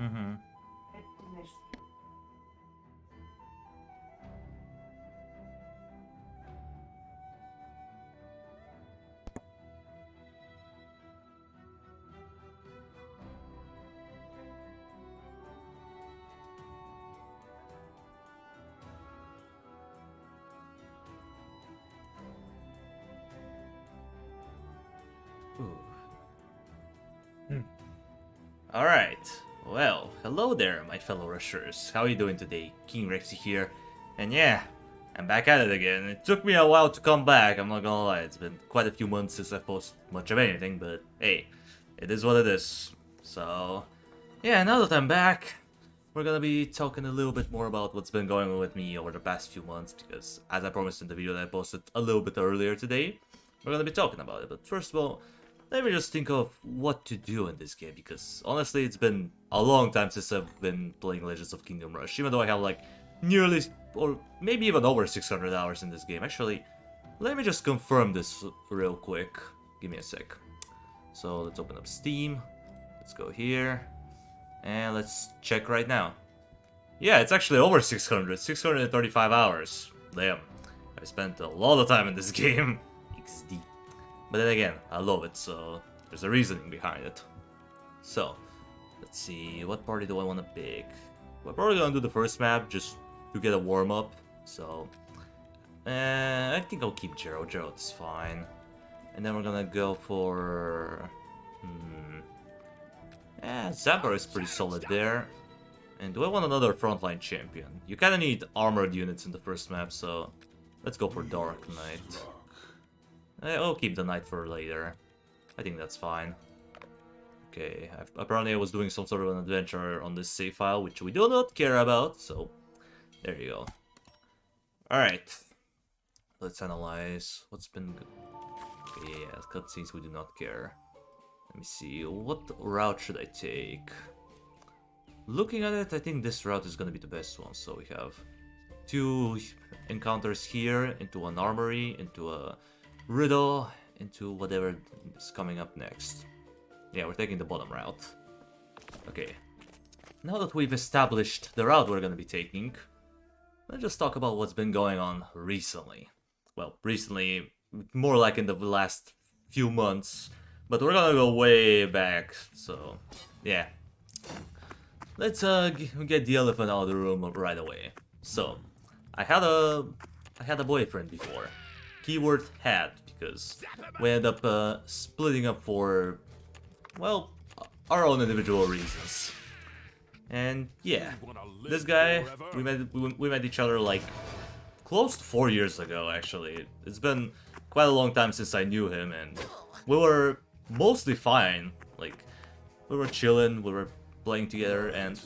Mm-hmm. Alright, well, hello there, my fellow rushers. How are you doing today? King Rexy here. And yeah, I'm back at it again. It took me a while to come back, I'm not gonna lie. It's been quite a few months since I posted much of anything, but hey, it is what it is. So, yeah, now that I'm back, we're gonna be talking a little bit more about what's been going on with me over the past few months, because as I promised in the video that I posted a little bit earlier today, we're gonna be talking about it. But first of all, let me just think of what to do in this game, because honestly it's been a long time since I've been playing Legends of Kingdom Rush, even though I have like nearly, or maybe even over 600 hours in this game. Actually, let me just confirm this real quick. Give me a sec. So let's open up Steam, let's go here, and let's check right now. Yeah, it's actually over 635 hours. Damn, I spent a lot of time in this game. XD. But then again, I love it, so there's a reasoning behind it. So, let's see, what party do I want to pick? We're probably gonna do the first map just to get a warm-up, so... I think I'll keep Gerald. Gerald's fine. And then we're gonna go for... Zapper is pretty solid there. And do I want another frontline champion? You kinda need armored units in the first map, so... Let's go for Dark Knight. I'll keep the knight for later. I think that's fine. Okay, apparently I was doing some sort of an adventure on this save file, which we do not care about, so there you go. Alright, let's analyze what's been good. Okay, yeah, cutscenes we do not care. Let me see, what route should I take? Looking at it, I think this route is gonna be the best one. So we have 2 encounters here, into an armory, into a riddle, into whatever is coming up next. Yeah, we're taking the bottom route. Okay. Now that we've established the route we're gonna be taking, let's just talk about what's been going on recently. Well, recently, more like in the last few months, but we're gonna go way back, so yeah. Let's get the elephant out of the room right away. So, I had a boyfriend before. Keyword had, because we ended up splitting up for, well, our own individual reasons. And yeah, this guy, we met each other like close to 4 years ago actually. It's been quite a long time since I knew him, and we were mostly fine. Like, we were chilling, we were playing together, and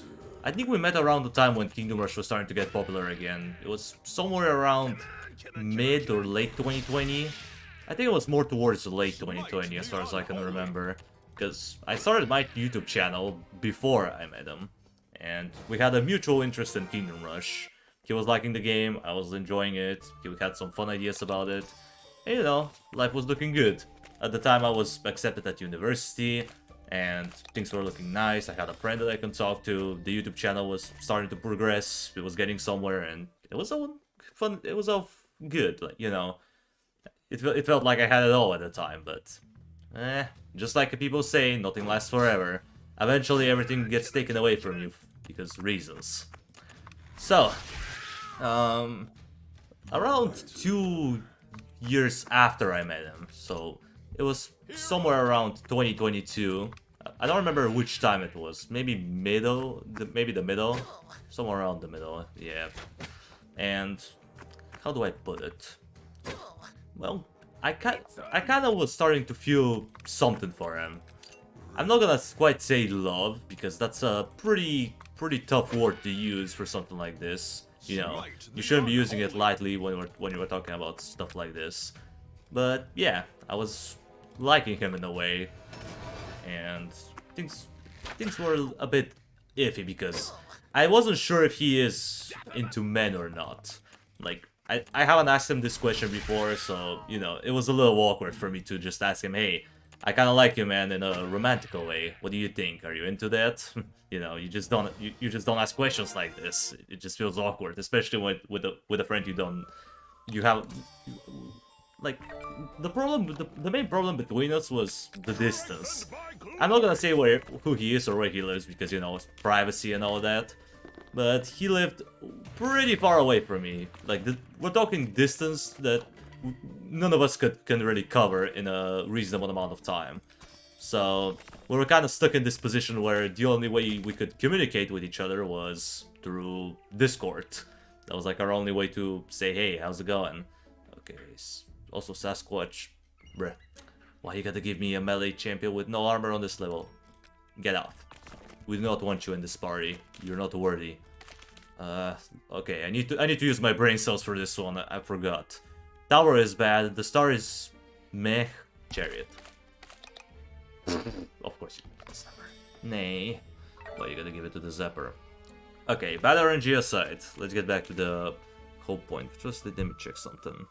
I think we met around the time when Kingdom Rush was starting to get popular again. It was somewhere around mid or late 2020. I think it was more towards late 2020 as far as I can remember, because I started my YouTube channel before I met him, and we had a mutual interest in Kingdom Rush. He was liking the game, I was enjoying it, he had some fun ideas about it, and you know, life was looking good. At the time I was accepted at university, and things were looking nice. I had a friend that I can talk to, the YouTube channel was starting to progress, it was getting somewhere, and it was all fun, it was all good, like, you know. It felt like I had it all at the time, but... just like people say, nothing lasts forever. Eventually everything gets taken away from you, because reasons. So, around 2 years after I met him, so it was somewhere around 2022. I don't remember which time it was. Maybe maybe the middle, somewhere around the middle. Yeah. And how do I put it? Well, I kind of was starting to feel something for him. I'm not gonna quite say love, because that's a pretty tough word to use for something like this. You know, you shouldn't be using it lightly when you were talking about stuff like this. But yeah, I was liking him in a way, and things were a bit iffy because I wasn't sure if he is into men or not. Like, I haven't asked him this question before, so, you know, it was a little awkward for me to just ask him, hey, I kind of like you, man, in a romantical way. What do you think? Are you into that? You know, you just don't ask questions like this. It just feels awkward, especially with a friend you have like the main problem between us was the distance. I'm not gonna say who he is or where he lives because, you know, privacy and all that. But he lived pretty far away from me. Like, we're talking distance that none of us can really cover in a reasonable amount of time. So we were kind of stuck in this position where the only way we could communicate with each other was through Discord. That was like our only way to say, hey, how's it going? Okay, also Sasquatch. Bruh. Why you gotta give me a melee champion with no armor on this level? Get out. We do not want you in this party. You're not worthy. Okay, I need to use my brain cells for this one. I forgot. Tower is bad. The star is meh. Chariot. Of course you get the Zapper. Nay. Why you gotta give it to the Zapper? Okay, bad RNG aside, let's get back to the whole point. Just let me check something.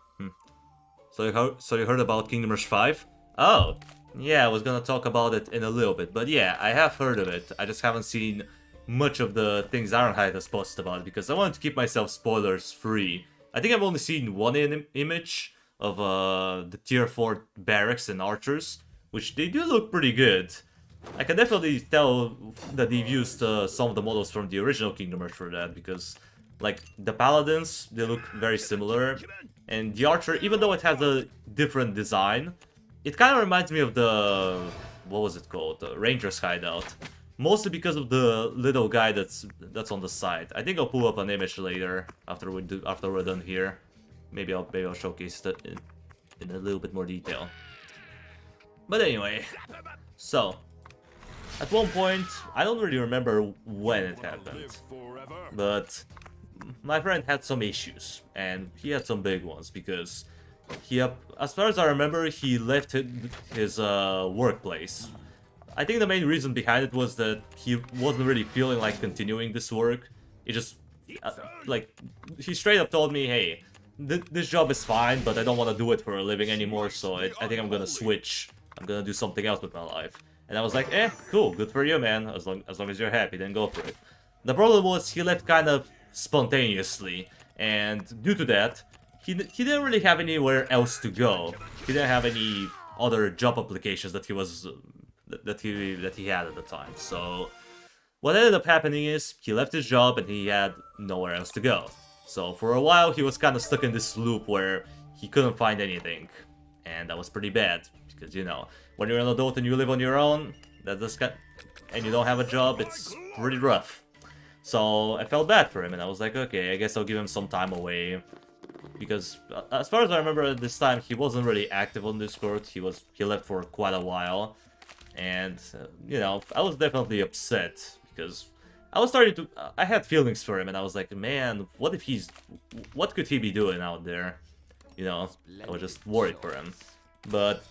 So you heard about Kingdom Rush 5? Oh, yeah, I was gonna talk about it in a little bit, but yeah, I have heard of it. I just haven't seen much of the things Ironhide has posted about it because I wanted to keep myself spoilers free. I think I've only seen one image of the tier 4 barracks and archers, which they do look pretty good. I can definitely tell that they've used some of the models from the original Kingdom Rush for that, because like the paladins, they look very similar, and the archer, even though it has a different design, it kind of reminds me of the, what was it called, the Ranger's hideout. Mostly because of the little guy that's on the side. I think I'll pull up an image later after we're done here. Maybe I'll showcase that in a little bit more detail. But anyway, so at one point, I don't really remember when it happened, but my friend had some issues, and he had some big ones because as far as I remember, he left his workplace. I think the main reason behind it was that he wasn't really feeling like continuing this work. He just, like, he straight up told me, hey, this job is fine, but I don't want to do it for a living anymore, so I think I'm gonna switch. I'm gonna do something else with my life. And I was like, cool, good for you, man. As long as you're happy, then go for it. The problem was he left kind of spontaneously, and due to that, he didn't really have anywhere else to go. He didn't have any other job applications that he had at the time. So what ended up happening is he left his job and he had nowhere else to go. So for a while he was kind of stuck in this loop where he couldn't find anything, and that was pretty bad because, you know, when you're an adult and you live on your own, and you don't have a job, it's pretty rough. So I felt bad for him, and I was like, okay, I guess I'll give him some time away. Because as far as I remember at this time, he wasn't really active on Discord. He left for quite a while. And, you know, I was definitely upset because I was starting to... I had feelings for him, and I was like, man, what could he be doing out there? You know, I was just worried for him. But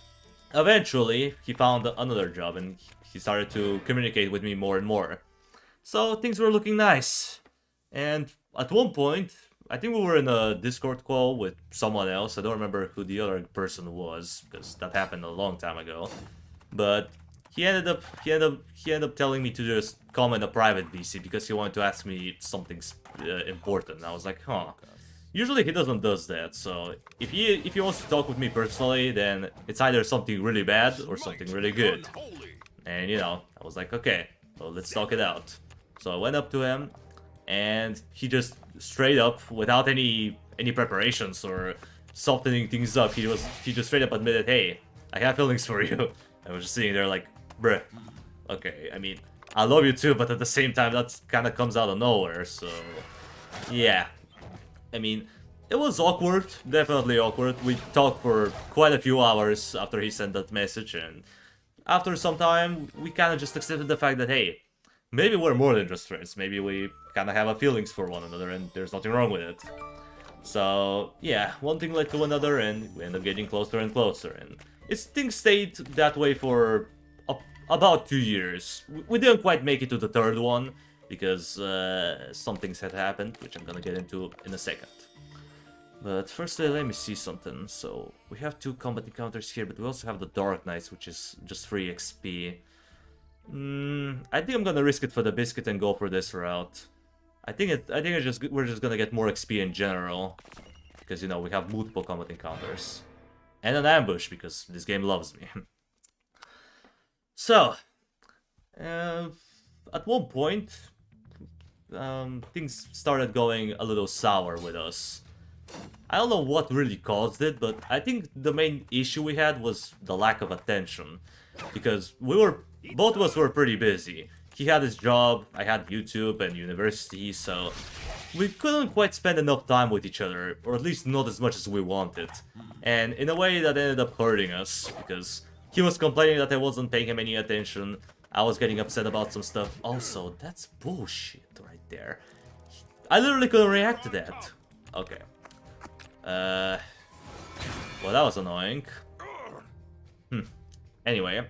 eventually, he found another job, and he started to communicate with me more and more. So things were looking nice. And at one point, I think we were in a Discord call with someone else. I don't remember who the other person was, because that happened a long time ago. But he ended up telling me to just come in a private VC because he wanted to ask me something important. And I was like, huh. Usually he doesn't do that, so if he wants to talk with me personally, then it's either something really bad or something really good. And, you know, I was like, okay, well, let's talk it out. So I went up to him, and he just straight up, without any preparations or softening things up, he just straight up admitted, hey, I have feelings for you. I was just sitting there like, bruh, okay, I mean, I love you too, but at the same time, that kind of comes out of nowhere, so yeah. I mean, it was awkward, definitely awkward. We talked for quite a few hours after he sent that message, and after some time, we kind of just accepted the fact that, hey, maybe we're more than just friends. Maybe we kind of have a feelings for one another, and there's nothing wrong with it. So, yeah, one thing led to another, and we ended up getting closer and closer, and things stayed that way for about 2 years. We didn't quite make it to the third one, because some things had happened, which I'm gonna get into in a second. But firstly, let me see something. So, we have 2 combat encounters here, but we also have the Dark Knights, which is just 3 XP. I think I'm gonna risk it for the biscuit and go for this route. I think we're just gonna get more XP in general. Because, you know, we have multiple combat encounters. And an ambush, because this game loves me. So, at one point, things started going a little sour with us. I don't know what really caused it, but I think the main issue we had was the lack of attention. Because both of us were pretty busy. He had his job, I had YouTube and university, so we couldn't quite spend enough time with each other, or at least not as much as we wanted. And in a way that ended up hurting us, because he was complaining that I wasn't paying him any attention, I was getting upset about some stuff. Also, that's bullshit right there. I literally couldn't react to that. Okay. Well, that was annoying. Anyway,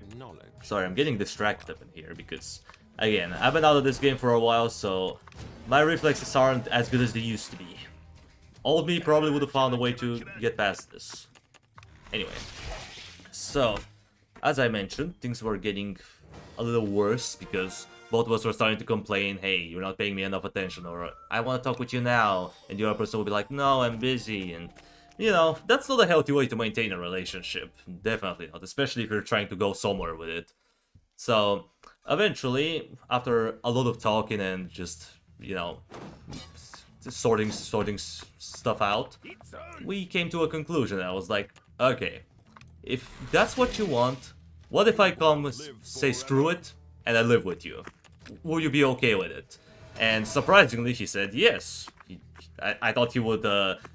sorry, I'm getting distracted up in here because, again, I've been out of this game for a while, so my reflexes aren't as good as they used to be. Old me probably would have found a way to get past this. Anyway, so, as I mentioned, things were getting a little worse because both of us were starting to complain, hey, you're not paying me enough attention, or I want to talk with you now, and the other person will be like, no, I'm busy, and you know, that's not a healthy way to maintain a relationship. Definitely not, especially if you're trying to go somewhere with it. So, eventually, after a lot of talking and just, you know, sorting stuff out, we came to a conclusion. I was like, okay, if that's what you want, what if I come, say screw it, and I live with you? Will you be okay with it? And surprisingly, he said yes. I thought he would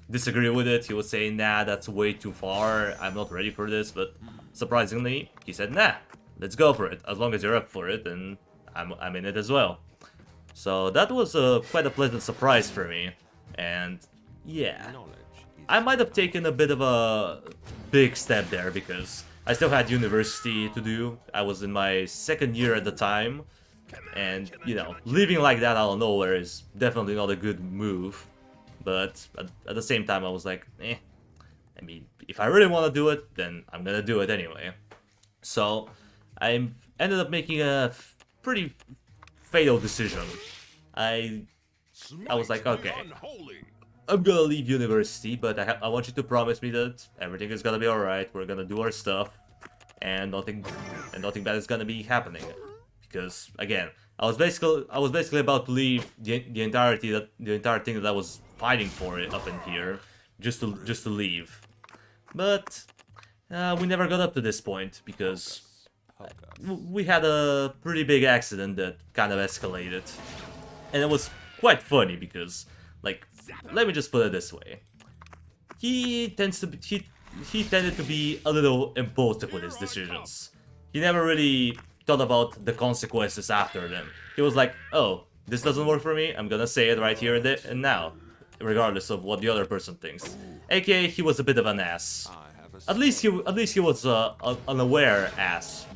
disagree with it. He would say, nah, that's way too far. I'm not ready for this. But surprisingly, he said, nah, let's go for it. As long as you're up for it, and I'm in it as well. So that was quite a pleasant surprise for me. And yeah, I might have taken a bit of a big step there because I still had university to do. I was in my 2nd year at the time. And, you know, leaving like that out of nowhere is definitely not a good move. But at the same time, I was like, I mean, if I really want to do it, then I'm gonna do it anyway. So, I ended up making a pretty fatal decision. I was like, okay, I'm gonna leave university, but I want you to promise me that everything is gonna be alright, we're gonna do our stuff, and nothing bad is gonna be happening. Because again, I was basically about to leave the entire thing that I was fighting for it up in here, just to leave. But we never got up to this point because we had a pretty big accident that kind of escalated, and it was quite funny because, like, let me just put it this way: he tended to be a little impulsive with his decisions. He never really thought about the consequences after them. He was like, oh, this doesn't work for me, I'm gonna say it right here and now, regardless of what the other person thinks. AKA, he was a bit of an ass. At least he was an aware ass,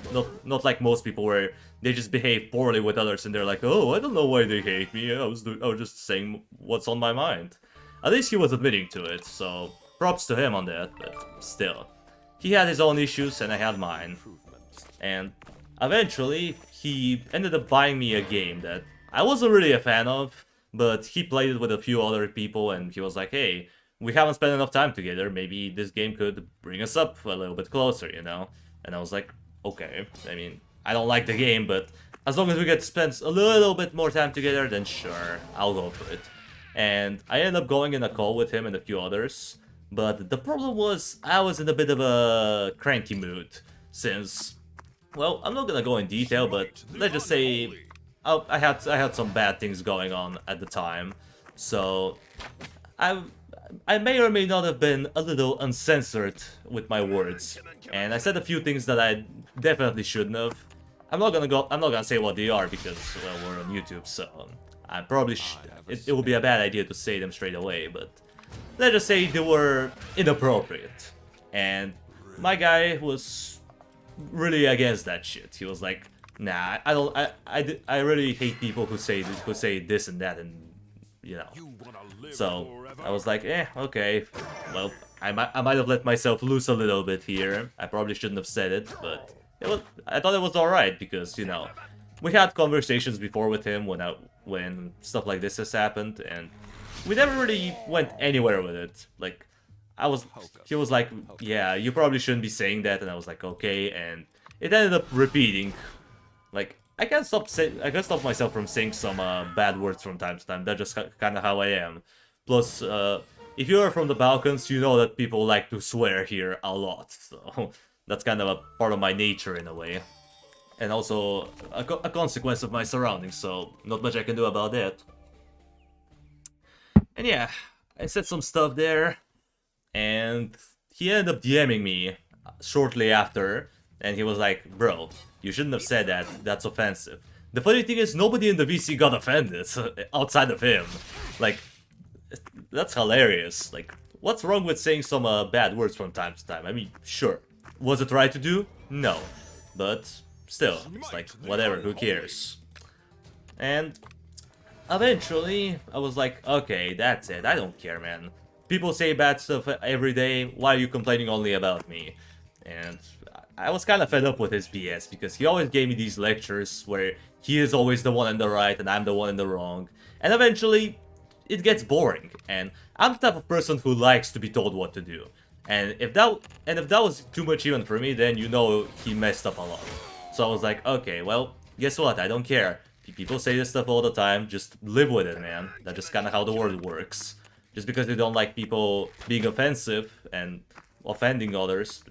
not like most people where they just behave poorly with others and they're like, oh, I don't know why they hate me, I was just saying what's on my mind. At least he was admitting to it, so props to him on that, but still. He had his own issues and I had mine. And eventually, he ended up buying me a game that I wasn't really a fan of, but he played it with a few other people and he was like, hey, we haven't spent enough time together, maybe this game could bring us up a little bit closer, you know? And I was like, okay, I mean, I don't like the game, but as long as we get to spend a little bit more time together, then sure, I'll go for it. And I ended up going in a call with him and a few others, but the problem was I was in a bit of a cranky mood, since, well, I'm not gonna go in detail, but let's just say I had some bad things going on at the time, so I may or may not have been a little uncensored with my words, and I said a few things that I definitely shouldn't have. I'm not gonna say what they are because, well, we're on YouTube, so I probably it would be a bad idea to say them straight away, but let's just say they were inappropriate, and my guy was really against that shit. He was like, nah, I really hate people who say this and that, and you know. So I was like, okay, well, I might have let myself loose a little bit here. I probably shouldn't have said it, but I thought it was alright because, you know, we had conversations before with him when stuff like this has happened, and we never really went anywhere with it. Like, he was like, yeah, you probably shouldn't be saying that, and I was like, okay, and it ended up repeating. Like, I can't stop myself from saying some bad words from time to time. That's just kind of how I am. Plus, if you are from the Balkans, you know that people like to swear here a lot, so that's kind of a part of my nature in a way. And also a consequence of my surroundings, so not much I can do about that. And yeah, I said some stuff there, and he ended up DMing me shortly after, and he was like, bro, you shouldn't have said that, that's offensive. The funny thing is, nobody in the VC got offended, outside of him. Like, that's hilarious. Like, what's wrong with saying some bad words from time to time? I mean, sure. Was it right to do? No. But still, it's like, whatever, who cares? And eventually, I was like, okay, that's it, I don't care, man. People say bad stuff every day, why are you complaining only about me? And I was kind of fed up with his BS, because he always gave me these lectures where he is always the one in the right and I'm the one in the wrong. And eventually, it gets boring, and I'm the type of person who likes to be told what to do. And if that was too much even for me, then you know he messed up a lot. So I was like, okay, well, guess what, I don't care. People say this stuff all the time, just live with it, man. That's just kind of how the world works. Just because you don't like people being offensive and offending others,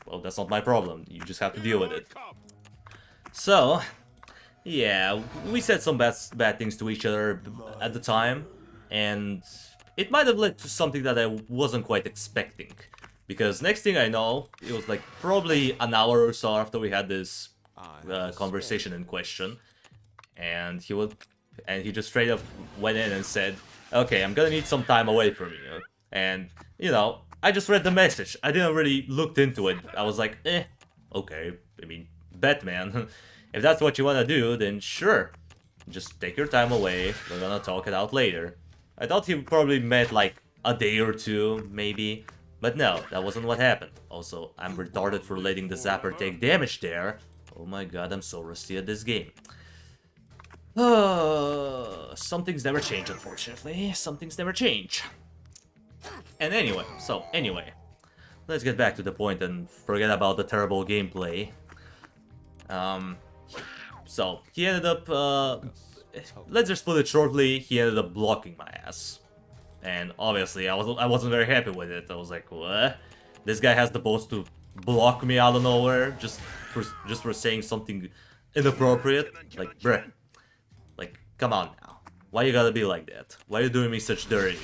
well, that's not my problem. You just have to deal with it. So, yeah, we said some bad things to each other at the time, and it might have led to something that I wasn't quite expecting. Because next thing I know, it was like probably an hour or so after we had this conversation in question, and he just straight up went in and said, okay, I'm gonna need some time away from you. And, you know, I just read the message. I didn't really look into it. I was like, okay, I mean, bet, man. If that's what you wanna do, then sure. Just take your time away. We're gonna talk it out later. I thought he probably meant like a day or two, maybe. But no, that wasn't what happened. Also, I'm retarded for letting the zapper take damage there. Oh my god, I'm so rusty at this game. Some things never change, unfortunately. Some things never change. And anyway, let's get back to the point and forget about the terrible gameplay. So, he ended up, let's just put it shortly, he ended up blocking my ass. And obviously, I wasn't very happy with it. I was like, what? This guy has the balls to block me out of nowhere just for saying something inappropriate? Like, bruh. Like, come on now. Why you gotta be like that? Why are you doing me such dirty?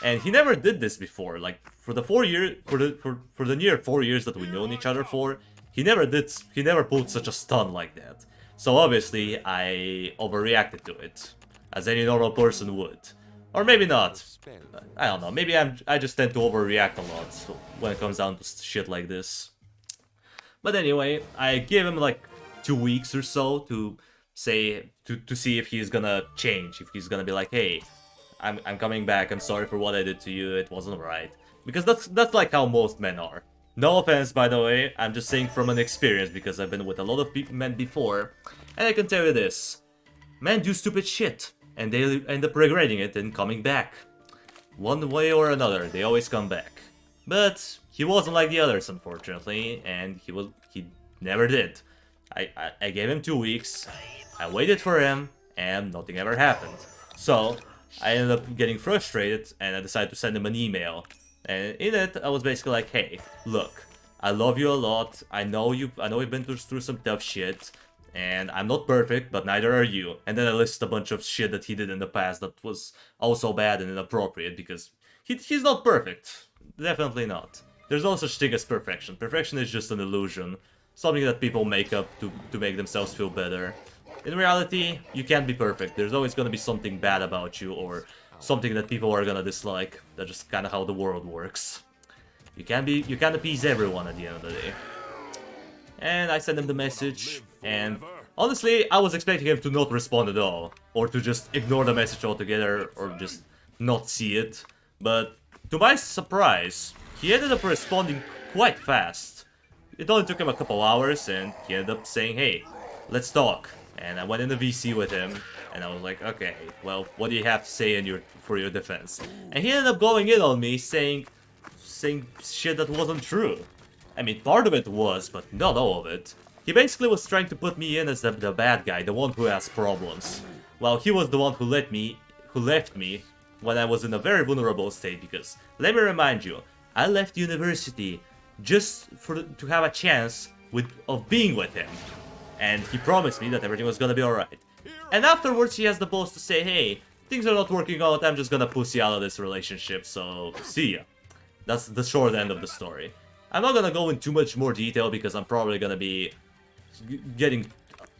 And he never did this before. Like, for the near 4 years that we known each other for, he never pulled such a stunt like that. So obviously, I overreacted to it, as any normal person would. Or maybe not. I don't know, maybe I just tend to overreact a lot when it comes down to shit like this. But anyway, I gave him like 2 weeks or so to say, to see if he's gonna change, if he's gonna be like, hey, I'm coming back, I'm sorry for what I did to you, it wasn't right. Because that's like how most men are. No offense, by the way, I'm just saying from an experience, because I've been with a lot of men before, and I can tell you this. Men do stupid shit, and they end up regretting it and coming back. One way or another, they always come back. But he wasn't like the others, unfortunately, and he never did. I gave him 2 weeks, I waited for him, and nothing ever happened. So, I ended up getting frustrated, and I decided to send him an email. And in it, I was basically like, hey, look, I love you a lot, I know we've been through some tough shit, and I'm not perfect, but neither are you. And then I listed a bunch of shit that he did in the past that was also bad and inappropriate, because he's not perfect. Definitely not. There's no such thing as perfection. Perfection is just an illusion. Something that people make up to make themselves feel better. In reality, you can't be perfect. There's always gonna be something bad about you, or something that people are gonna dislike. That's just kinda how the world works. You can't appease everyone at the end of the day. And I sent him the message, and honestly, I was expecting him to not respond at all, or to just ignore the message altogether, or just not see it, but to my surprise, he ended up responding quite fast. It only took him a couple hours, and he ended up saying, hey, let's talk. And I went in the VC with him, and I was like, okay, well, what do you have to say for your defense? And he ended up going in on me, saying shit that wasn't true. I mean, part of it was, but not all of it. He basically was trying to put me in as the bad guy, the one who has problems. While he was the one who left me when I was in a very vulnerable state, because, let me remind you, I left university just to have a chance of being with him. And he promised me that everything was gonna be alright. And afterwards he has the balls to say, hey, things are not working out, I'm just gonna pussy out of this relationship, so see ya. That's the short end of the story. I'm not gonna go into too much more detail because I'm probably gonna be getting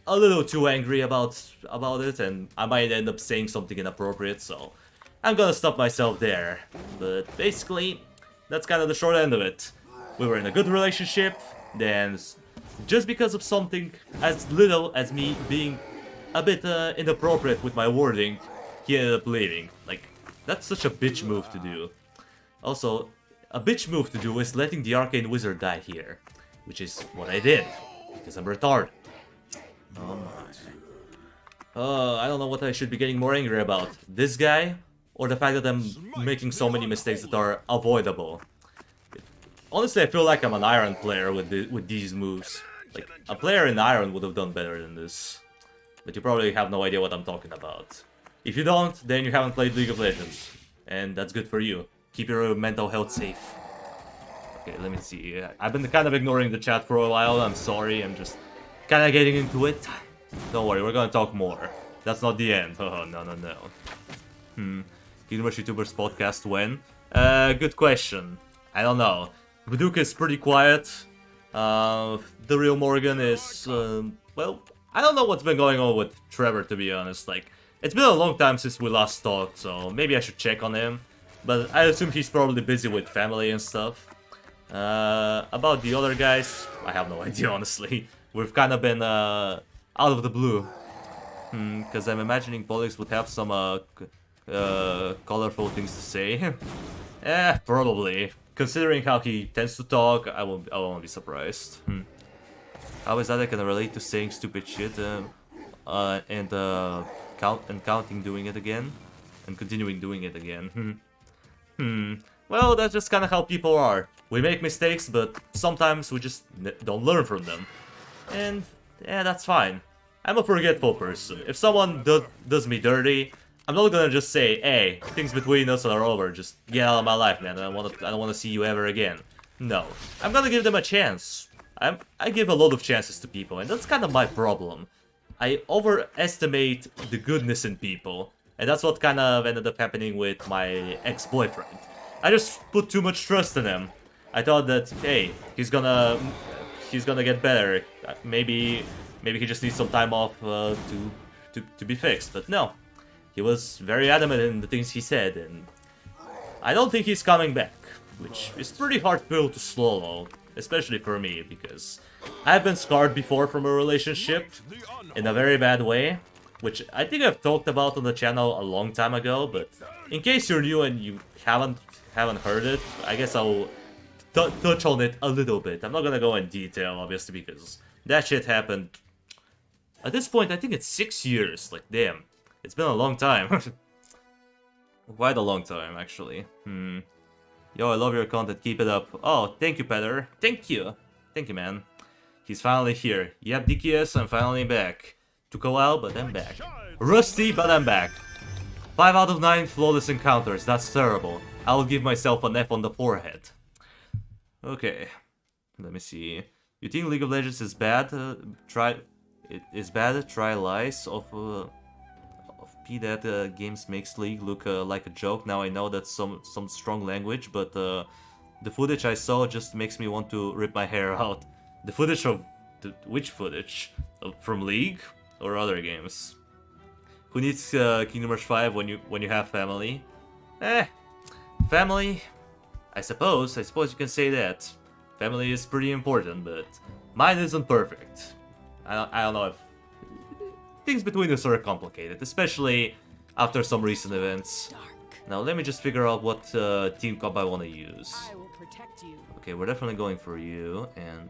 a little too angry about it, and I might end up saying something inappropriate, so I'm gonna stop myself there. But basically, that's kind of the short end of it. We were in a good relationship, then just because of something as little as me being a bit inappropriate with my wording, he ended up leaving. Like, that's such a bitch move to do. Also, a bitch move to do is letting the Arcane Wizard die here, which is what I did, because I'm retarded. Oh my. I don't know what I should be getting more angry about. This guy, or the fact that I'm making so many mistakes that are avoidable. Honestly, I feel like I'm an Iron player with these moves. Like, a player in Iron would have done better than this. But you probably have no idea what I'm talking about. If you don't, then you haven't played League of Legends. And that's good for you. Keep your mental health safe. Okay, let me see. I've been kind of ignoring the chat for a while, I'm sorry, I'm just kind of getting into it. Don't worry, we're gonna talk more. That's not the end. Oh, no. Kingdom Rush YouTubers podcast when? Good question. I don't know. Buduk is pretty quiet. The real Morgan is, well, I don't know what's been going on with Trevor, to be honest. Like, it's been a long time since we last talked, so maybe I should check on him. But I assume he's probably busy with family and stuff. About the other guys, I have no idea, honestly. We've kind of been out of the blue. Because I'm imagining Polix would have some colorful things to say. Probably. Considering how he tends to talk, I won't be surprised. How is that I can relate to saying stupid shit and counting doing it again? And continuing doing it again. Well, that's just kind of how people are. We make mistakes, but sometimes we just don't learn from them. And, yeah, that's fine. I'm a forgetful person. If someone does me dirty, I'm not gonna just say, hey, things between us are over, just get out of my life, man, I don't wanna see you ever again. No. I'm gonna give them a chance. I give a lot of chances to people, and that's kind of my problem. I overestimate the goodness in people, and that's what kind of ended up happening with my ex-boyfriend. I just put too much trust in him. I thought that, hey, he's gonna get better. Maybe he just needs some time off to be fixed, but no. He was very adamant in the things he said, and I don't think he's coming back, which is pretty hard pill to swallow, especially for me, because I've been scarred before from a relationship in a very bad way, which I think I've talked about on the channel a long time ago, but in case you're new and you haven't heard it, I guess I'll touch on it a little bit. I'm not gonna go in detail, obviously, because that shit happened. At this point, I think it's 6 years, like, damn. It's been a long time. Quite a long time, actually. Yo, I love your content, keep it up. Oh, thank you, Petter. Thank you. Thank you, man. He's finally here. Yep, DKS, I'm finally back. Took a while, but I'm back. Rusty, but I'm back. 5 out of 9 flawless encounters, that's terrible. I'll give myself an F on the forehead. Okay. Let me see. You think League of Legends is bad? Try lies of P that games makes League look like a joke. Now I know that's some strong language, but the footage I saw just makes me want to rip my hair out. The footage of... which footage? From League? Or other games? Who needs Kingdom Rush 5 when you have family? Family? I suppose you can say that. Family is pretty important, but mine isn't perfect. I don't know if... things between us are complicated, especially after some recent events. Now let me just figure out what team comp I want to use. I will protect you. Okay, we're definitely going for you, and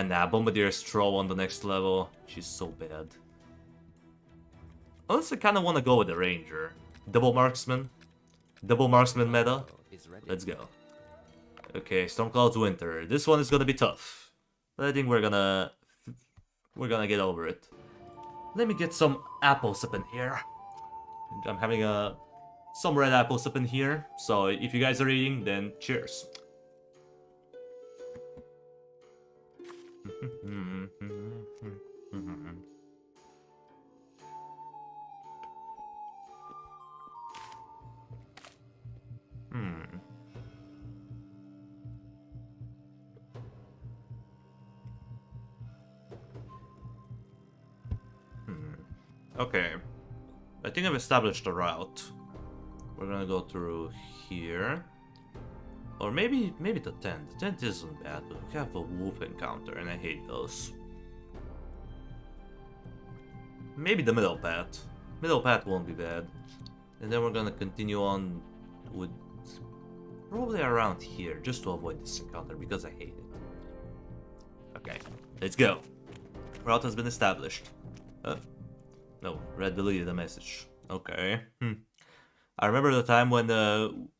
nah, Bombardier's throw on the next level. She's so bad. Honestly, I kind of want to go with the Ranger. Double Marksman meta. Let's go. Okay, Stormcloud's Winter. This one is gonna be tough, but I think we're gonna get over it. Let me get some apples up in here. I'm having some red apples up in here, so if you guys are eating, then cheers. Okay, I think I've established a route. We're gonna go through here. Or maybe the tent. The tent isn't bad, but we have a wolf encounter, and I hate those. Maybe the middle path. Middle path won't be bad. And then we're gonna continue on with probably around here, just to avoid this encounter, because I hate it. Okay, let's go. Route has been established. No, Red deleted the message. Okay. I remember the time when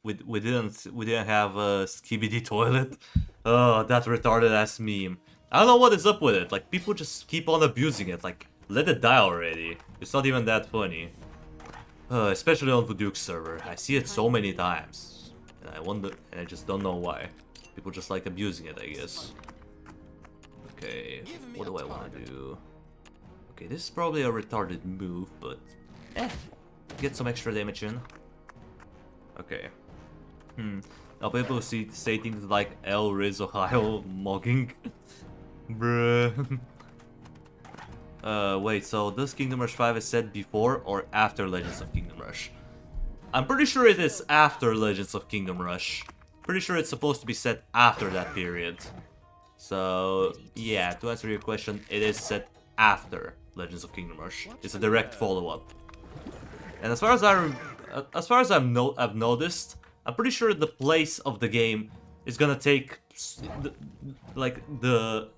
we didn't have a skibidi toilet. Oh, that retarded ass meme. I don't know what is up with it. Like, people just keep on abusing it. Like, let it die already. It's not even that funny. Especially on the Duke server. I see it so many times, and I wonder, and I just don't know why. People just like abusing it, I guess. Okay, what do I want to do? Okay, this is probably a retarded move, but get some extra damage in. Okay. Now people say things like L Riz Ohio mugging. Bruh. Wait, so does Kingdom Rush 5 is set before or after Legends of Kingdom Rush? I'm pretty sure it is after Legends of Kingdom Rush. Pretty sure it's supposed to be set after that period. So, yeah, to answer your question, it is set after Legends of Kingdom Rush. It's a direct follow-up. And as far as I've noticed, I'm pretty sure the place of the game is gonna take the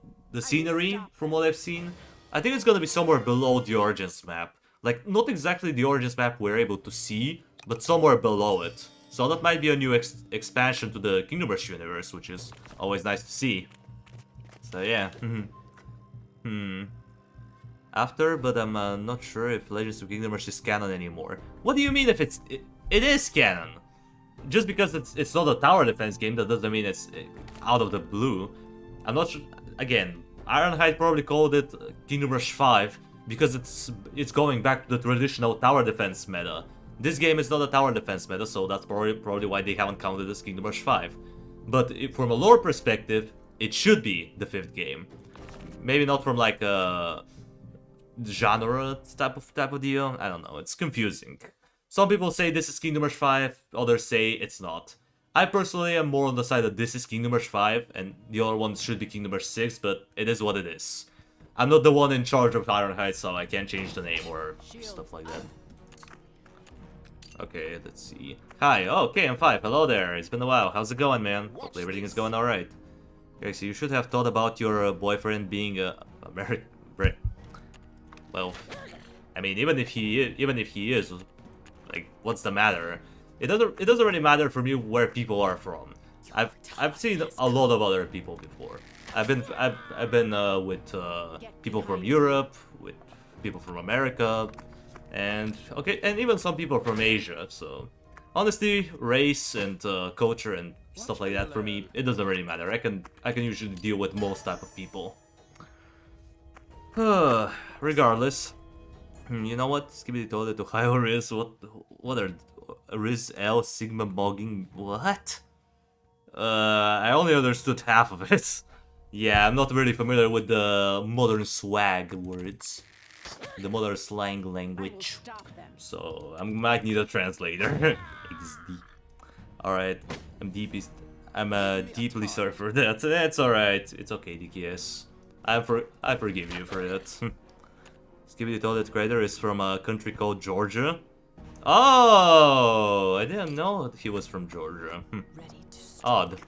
scenery from what I've seen. I think it's gonna be somewhere below the Origins map. Like, not exactly the Origins map we're able to see, but somewhere below it. So that might be a new expansion to the Kingdom Rush universe, which is always nice to see. So yeah. After, but I'm not sure if Legends of Kingdom Rush is canon anymore. What do you mean if it is canon? Just because it's not a tower defense game, that doesn't mean it's out of the blue. I'm not sure. Again, Ironhide probably called it Kingdom Rush 5 because it's going back to the traditional tower defense meta. This game is not a tower defense meta, so that's probably why they haven't counted as Kingdom Rush 5. But from a lore perspective, it should be the 5th game. Maybe not from like a genre type of deal. I don't know. It's confusing. Some people say this is Kingdom Rush 5, others say it's not. I personally am more on the side that this is Kingdom Rush 5, and the other one should be Kingdom Rush 6, but it is what it is. I'm not the one in charge of Ironhide, so I can't change the name or stuff like that. Okay, let's see. Hi, oh, KM5, hello there. It's been a while. How's it going, man? Hopefully everything is going alright. Okay, so you should have thought about your boyfriend being a American. Well, I mean, even if he is, like, what's the matter? It doesn't really matter for me where people are from. I've seen a lot of other people before. I've been with people from Europe, with people from America, and even some people from Asia. So honestly, race and culture and stuff like that, for me, it doesn't really matter. I can usually deal with most type of people. Regardless, you know what? Skibidi told it to Ohio Riz. What are Riz L Sigma mugging? What? I only understood half of it. Yeah, I'm not really familiar with the modern swag words, the modern slang language. So I might need a translator. XD. All right, I'm deeply sorry for that. That's all right. It's okay, DKS. I forgive you for that. Skibidi told that creator is from a country called Georgia. Oh, I didn't know he was from Georgia. Odd.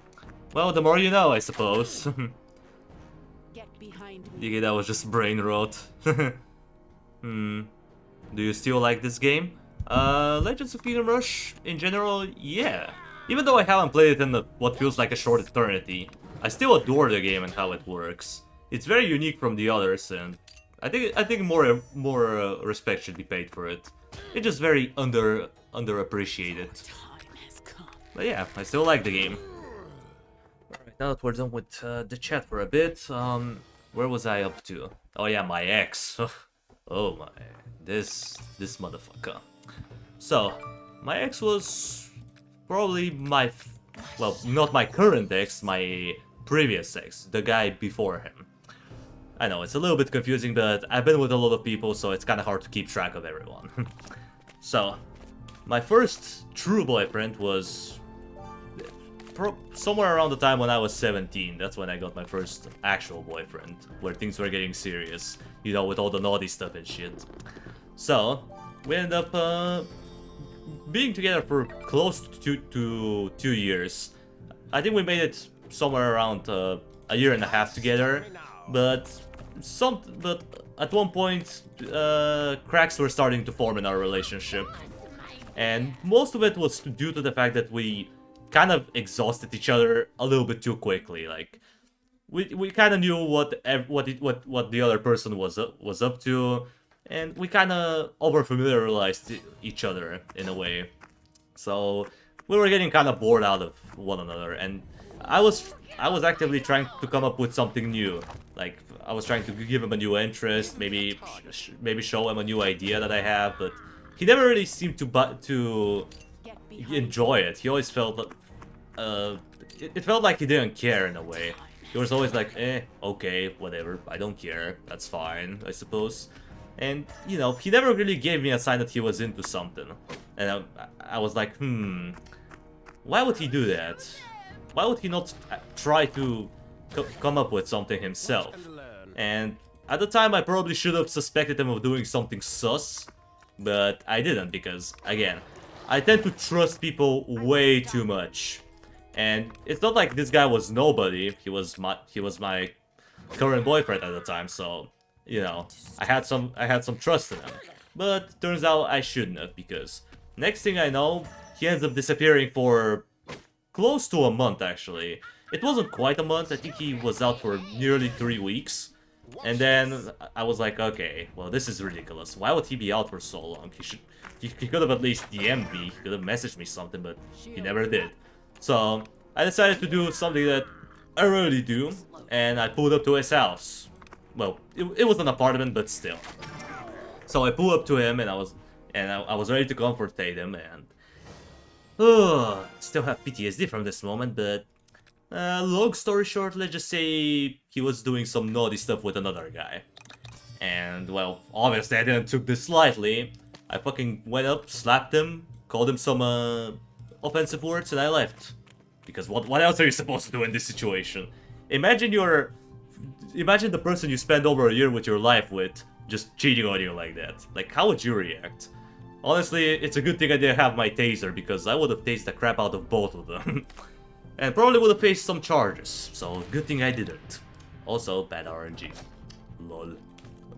Well, the more you know, I suppose. Yeah, that was just brain rot. Hmm. Do you still like this game? Legends of Kingdom Rush, in general, yeah. Even though I haven't played it in what feels like a short eternity, I still adore the game and how it works. It's very unique from the others, and I think more respect should be paid for it. It's just very underappreciated. But yeah, I still like the game. Alright, now that we're done with the chat for a bit, where was I up to? Oh yeah, my ex. Oh my, this motherfucker. So, my ex was probably well, not my current ex, my previous ex, the guy before him. I know, it's a little bit confusing, but I've been with a lot of people, so it's kind of hard to keep track of everyone. So, my first true boyfriend was somewhere around the time when I was 17. That's when I got my first actual boyfriend, where things were getting serious, you know, with all the naughty stuff and shit. So, we ended up being together for close to 2 years. I think we made it somewhere around a year and a half together, but at one point cracks were starting to form in our relationship, and most of it was due to the fact that we kind of exhausted each other a little bit too quickly. Like we kind of knew what the other person was up to, and we kind of over-familiarized each other in a way. So we were getting kind of bored out of one another, and I was actively trying to come up with something new. Like I was trying to give him a new interest, maybe show him a new idea that I have, but he never really seemed to enjoy it. He always felt it felt like he didn't care in a way. He was always like, okay, whatever, I don't care, that's fine, I suppose. And, you know, he never really gave me a sign that he was into something. And I was like, why would he do that? Why would he not try to come up with something himself? And at the time, I probably should have suspected him of doing something sus, but I didn't because, again, I tend to trust people way too much. And it's not like this guy was nobody. He was my current boyfriend at the time, so you know, I had some trust in him. But turns out I shouldn't have, because next thing I know, he ends up disappearing for close to a month actually. It wasn't quite a month, I think he was out for nearly 3 weeks. And then I was like, okay, well this is ridiculous. Why would he be out for so long? He could have at least DM'd me, he could have messaged me something, but he never did. So I decided to do something that I rarely do, and I pulled up to his house. Well, it was an apartment, but still. So I pulled up to him, and I was ready to confrontate him, and still have PTSD from this moment. But long story short, let's just say he was doing some naughty stuff with another guy, and well, obviously I didn't took this lightly. I fucking went up, slapped him, called him some offensive words, and I left. Because what else are you supposed to do in this situation? Imagine the person you spend over a year with your life with just cheating on you like that. Like, how would you react? Honestly, it's a good thing I didn't have my taser, because I would have tased the crap out of both of them. And probably would have faced some charges, so good thing I didn't. Also, bad RNG. Lol.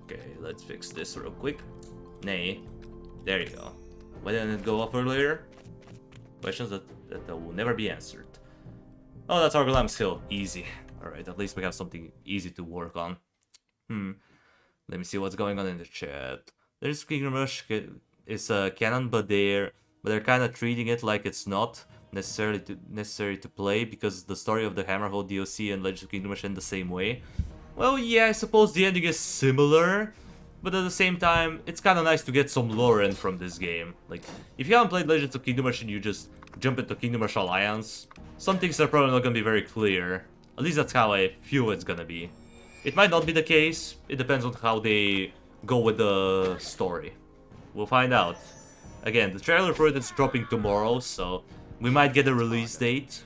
Okay, let's fix this real quick. Nay. There you go. Why didn't it go up earlier? Questions that will never be answered. Oh, that's Argolam's Hill. Easy. Alright, at least we have something easy to work on. Let me see what's going on in the chat. There's Kingdom Rush is canon, but they're kind of treating it like it's not necessary to play, because the story of the Hammerhold DLC and Legends of Kingdom Rush end the same way. Well, yeah, I suppose the ending is similar, but at the same time, it's kind of nice to get some lore in from this game. Like, if you haven't played Legends of Kingdom Rush and you just jump into Kingdom Rush Alliance, some things are probably not gonna be very clear. At least that's how I feel it's gonna be. It might not be the case, it depends on how they go with the story. We'll find out. Again, the trailer for it is dropping tomorrow, so we might get a release date,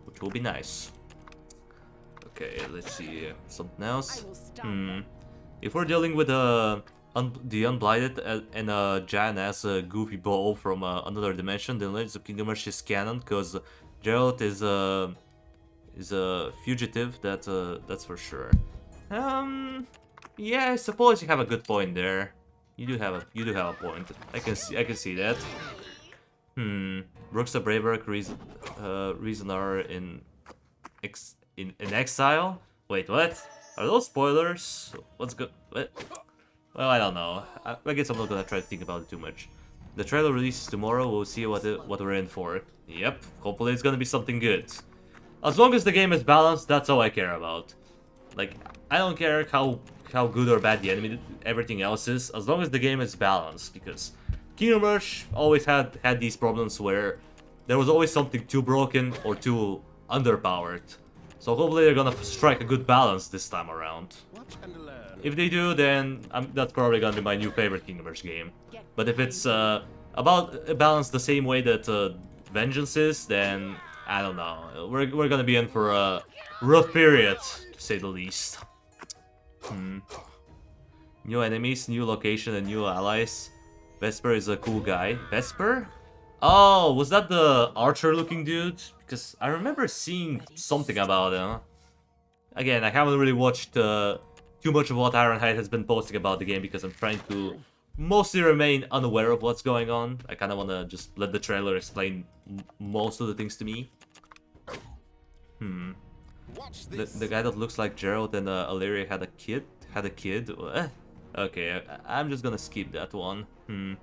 which will be nice. Okay, let's see, something else. If we're dealing with a the Unblinded and a giant ass goofy ball from another dimension. The Legends of Kingdom Rush is canon because Geralt is a fugitive. That's for sure. Yeah, I suppose you have a good point there. You do have a point. I can see that. Brooks the Braveheart reason are in exile. Wait, what? Are those spoilers? What's good? What? Well, I don't know. I guess I'm not gonna try to think about it too much. The trailer releases tomorrow. We'll see what we're in for. Yep. Hopefully it's gonna be something good. As long as the game is balanced, that's all I care about. Like, I don't care how good or bad the enemy everything else is, as long as the game is balanced. Because Kingdom Rush always had these problems where there was always something too broken or too underpowered. So hopefully they're gonna strike a good balance this time around. If they do, then that's probably gonna be my new favorite Kingdom Rush game. But if it's about balanced the same way that Vengeance is, then I don't know. We're gonna be in for a rough period, to say the least. New enemies, new location, and new allies. Vesper is a cool guy. Vesper? Oh, was that the archer-looking dude? Because I remember seeing something about him. Again, I haven't really watched too much of what Ironhide has been posting about the game because I'm trying to mostly remain unaware of what's going on. I kind of want to just let the trailer explain most of the things to me. The guy that looks like Gerald and Illyria had a kid? Okay, I'm just gonna skip that one. I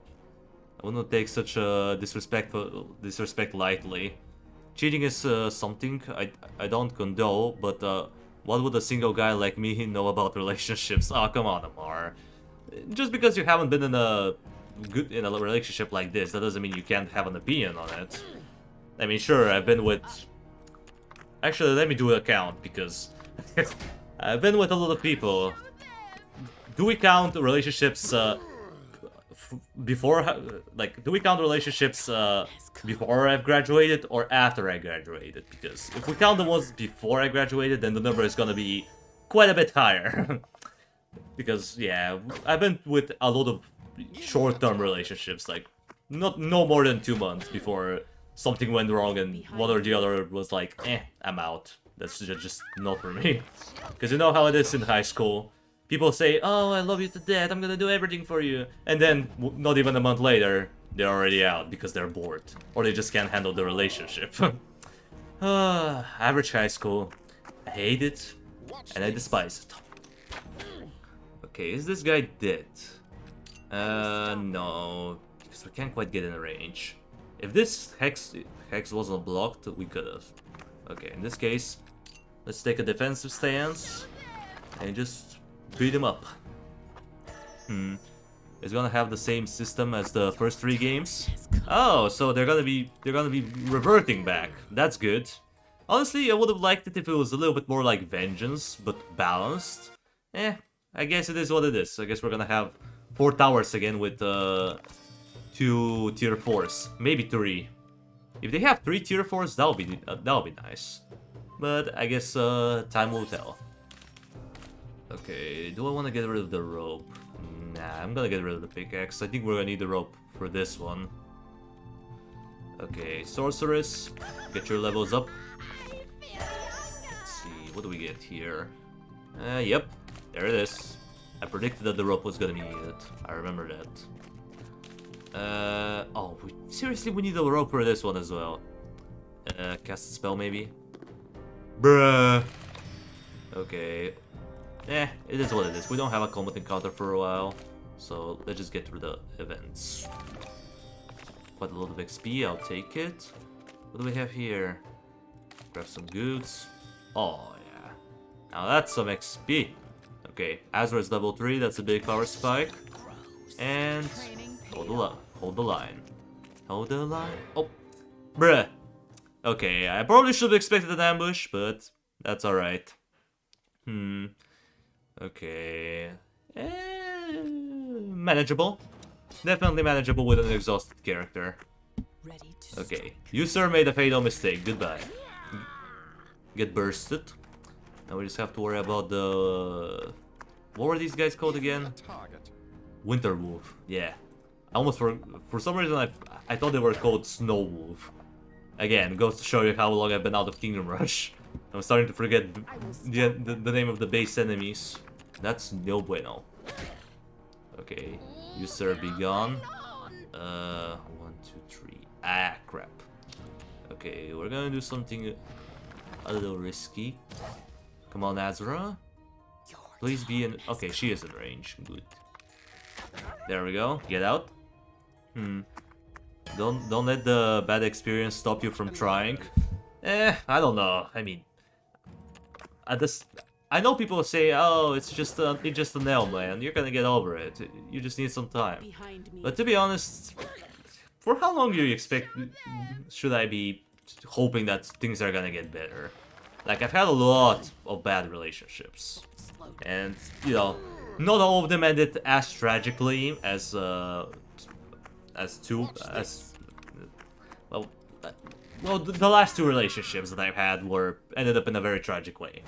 wouldn't take such disrespect lightly. Cheating is something I don't condone, but what would a single guy like me know about relationships? Oh, come on, Amar. Just because you haven't been in a relationship like this, that doesn't mean you can't have an opinion on it. I mean, sure, I've been with... Actually, let me do a count, because I've been with a lot of people. Do we count relationships before, like, do we count relationships before I've graduated or after I graduated? Because if we count the ones before I graduated, then the number is gonna be quite a bit higher. Because, yeah, I've been with a lot of short-term relationships, like, no more than 2 months before something went wrong and one or the other was like, I'm out. That's just not for me. Because you know how it is in high school. People say, oh, I love you to death, I'm gonna do everything for you. And then, not even a month later, they're already out because they're bored. Or they just can't handle the relationship. Average high school. I hate it, and I despise it. Okay, is this guy dead? No. Because we can't quite get in range. If this hex wasn't blocked, we could have. Okay, in this case, let's take a defensive stance and just beat him up. It's gonna have the same system as the first 3 games. Oh, so they're gonna be reverting back. That's good. Honestly, I would have liked it if it was a little bit more like Vengeance, but balanced. I guess it is what it is. I guess we're gonna have 4 towers again with 2 tier 4s, maybe 3. If they have 3 tier 4s, that'll be nice. But I guess time will tell. Okay, do I want to get rid of the rope? Nah, I'm gonna get rid of the pickaxe. I think we're gonna need the rope for this one. Okay, sorceress, get your levels up. Let's see, what do we get here? Yep, there it is. I predicted that the rope was gonna be needed. I remember that. Oh, seriously, we need a rope for this one as well. Cast a spell maybe? Bruh. Okay. It is what it is. We don't have a combat encounter for a while, so let's just get through the events. Quite a lot of XP, I'll take it. What do we have here? Grab some goods. Oh, yeah. Now that's some XP. Okay, Azra is level 3, that's a big power spike. And hold the line. Hold the line. Hold the line. Oh, bruh. Okay, I probably should have expected an ambush, but that's alright. Okay. Manageable. Definitely manageable with an exhausted character. Okay, you sir made a fatal mistake. Goodbye. Get bursted. Now we just have to worry about the... What were these guys called again? Winter Wolf, yeah. I almost for some reason I thought they were called Snow Wolf. Again, goes to show you how long I've been out of Kingdom Rush. I'm starting to forget the name of the base enemies. That's no bueno. Okay, you sir be gone. 1, 2, 3. Ah, crap. Okay, we're gonna do something a little risky. Come on, Azura. Please be in. Okay, she is in range. Good. There we go. Get out. Don't let the bad experience stop you from trying. I don't know. I mean, I know people say, "Oh, it's just a nail, man. You're gonna get over it. You just need some time." But to be honest, for how long do you expect? Should I be hoping that things are gonna get better? Like, I've had a lot of bad relationships, and you know, not all of them ended as tragically as the last 2 relationships that I've had ended up in a very tragic way.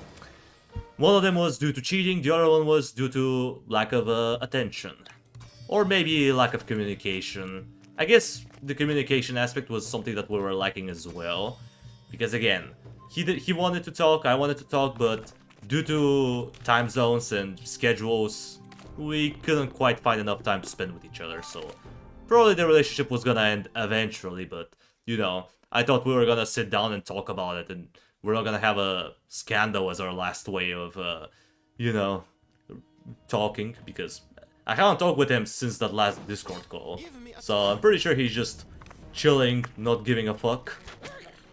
One of them was due to cheating, the other one was due to lack of attention. Or maybe lack of communication. I guess the communication aspect was something that we were lacking as well. Because again, he wanted to talk, I wanted to talk, but due to time zones and schedules, we couldn't quite find enough time to spend with each other, so probably the relationship was gonna end eventually, but, you know, I thought we were gonna sit down and talk about it, and we're not gonna have a scandal as our last way of, you know, talking, because I haven't talked with him since that last Discord call. So I'm pretty sure he's just chilling, not giving a fuck,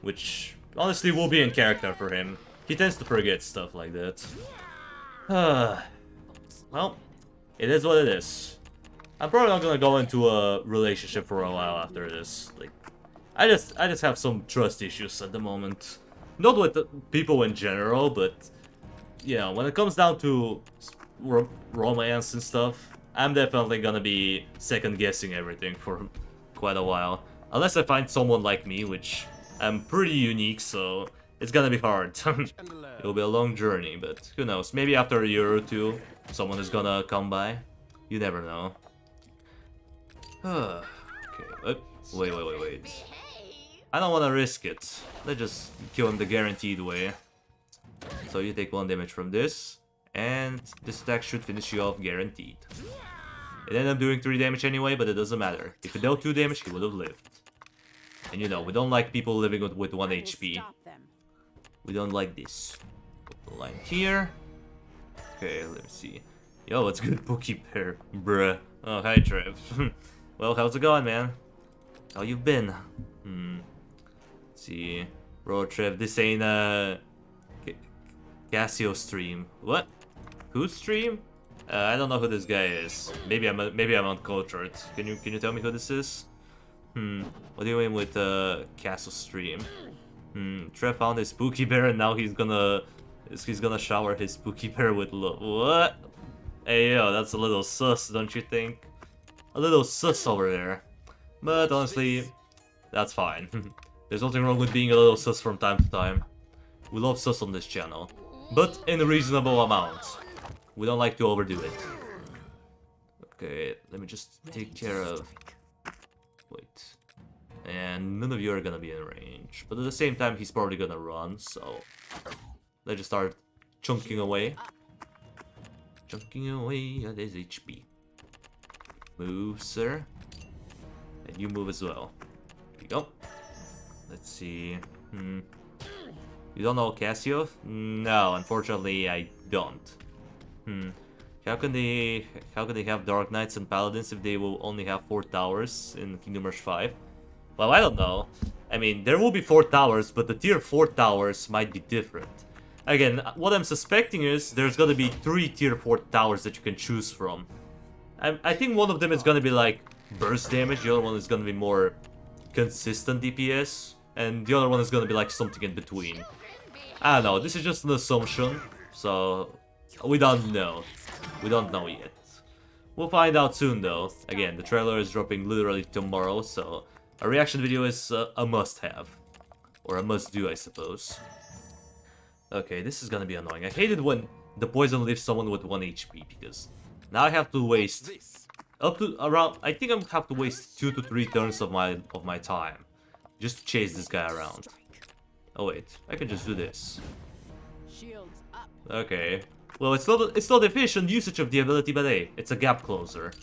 which honestly will be in character for him. He tends to forget stuff like that. Well, it is what it is. I'm probably not gonna go into a relationship for a while after this. Like, I just have some trust issues at the moment. Not with the people in general, but you know, when it comes down to romance and stuff, I'm definitely gonna be second guessing everything for quite a while. Unless I find someone like me, which I'm pretty unique, so it's gonna be hard. It'll be a long journey, but who knows? Maybe after a year or 2, someone is gonna come by. You never know. Okay, wait. I don't want to risk it. Let's just kill him the guaranteed way. So you take 1 damage from this, and this attack should finish you off guaranteed. It ended up doing 3 damage anyway, but it doesn't matter. If it dealt 2 damage, he would have lived. And you know, we don't like people living with 1 HP. We don't like this. Put the line here. Okay, let me see. Yo, what's good, Pookie Bear? Bruh. Oh, hi, Trev. Well, how's it going, man? How you been? Let's see. Bro, Trev, this ain't Casio stream. What? Whose stream? I don't know who this guy is. Maybe I'm uncultured. Can you tell me who this is? What do you mean with Casio stream? Trev found his Spooky Bear and now he's gonna shower his Spooky Bear with love. What? Hey yo, that's a little sus, don't you think? A little sus over there. But honestly, that's fine. There's nothing wrong with being a little sus from time to time. We love sus on this channel, but in a reasonable amount. We don't like to overdo it. Okay, let me just take care of... Wait. And none of you are gonna be in range. But at the same time, he's probably gonna run, so... Let's just start chunking away. Chunking away at his HP. Move, sir. And you move as well. There you go. Let's see. You don't know Casio? No, unfortunately I don't. How can they have Dark Knights and Paladins if they will only have 4 towers in Kingdom Rush 5? Well, I don't know. I mean, there will be 4 towers, but the tier 4 towers might be different. Again, what I'm suspecting is there's gonna be 3 tier 4 towers that you can choose from. I think one of them is gonna be like burst damage, the other one is gonna be more consistent DPS, and the other one is gonna be like something in between. I don't know, this is just an assumption, so we don't know. We don't know yet. We'll find out soon though. Again, the trailer is dropping literally tomorrow, so a reaction video is a must-have. Or a must-do, I suppose. Okay, this is gonna be annoying. I hate it when the poison leaves someone with 1 HP, because now I have to waste... up to around. I think I'm gonna have to waste 2 to 3 turns of my time just to chase this guy around. Oh wait, I can just do this. Shields up. Okay. Well, it's not efficient usage of the ability, but hey, it's a gap closer,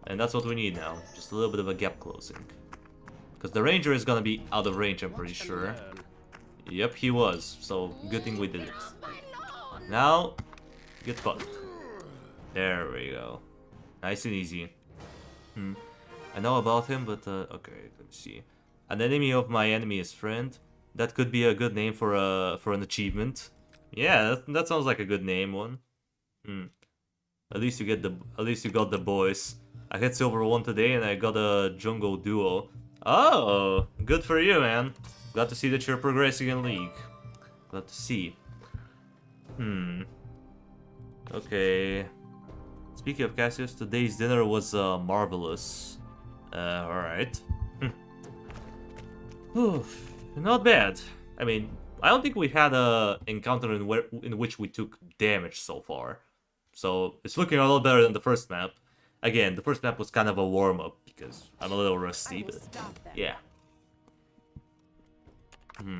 and that's what we need now. Just a little bit of a gap closing, because the ranger is gonna be out of range. I'm pretty sure. Yep, he was. So good thing we did it. Now, get fucked. There we go. Nice and easy. I know about him, but okay, let me see. An enemy of my enemy is friend. That could be a good name for an achievement. Yeah, that sounds like a good name one. At least you got the boys. I had silver 1 today, and I got a jungle duo. Oh, good for you, man. Glad to see that you're progressing in League. Glad to see. Okay. Speaking of Cassius, today's dinner was marvelous. Alright. Not bad. I mean, I don't think we had a encounter in which we took damage so far. So it's looking a lot better than the first map. Again, the first map was kind of a warm-up because I'm a little rusty, but yeah. Your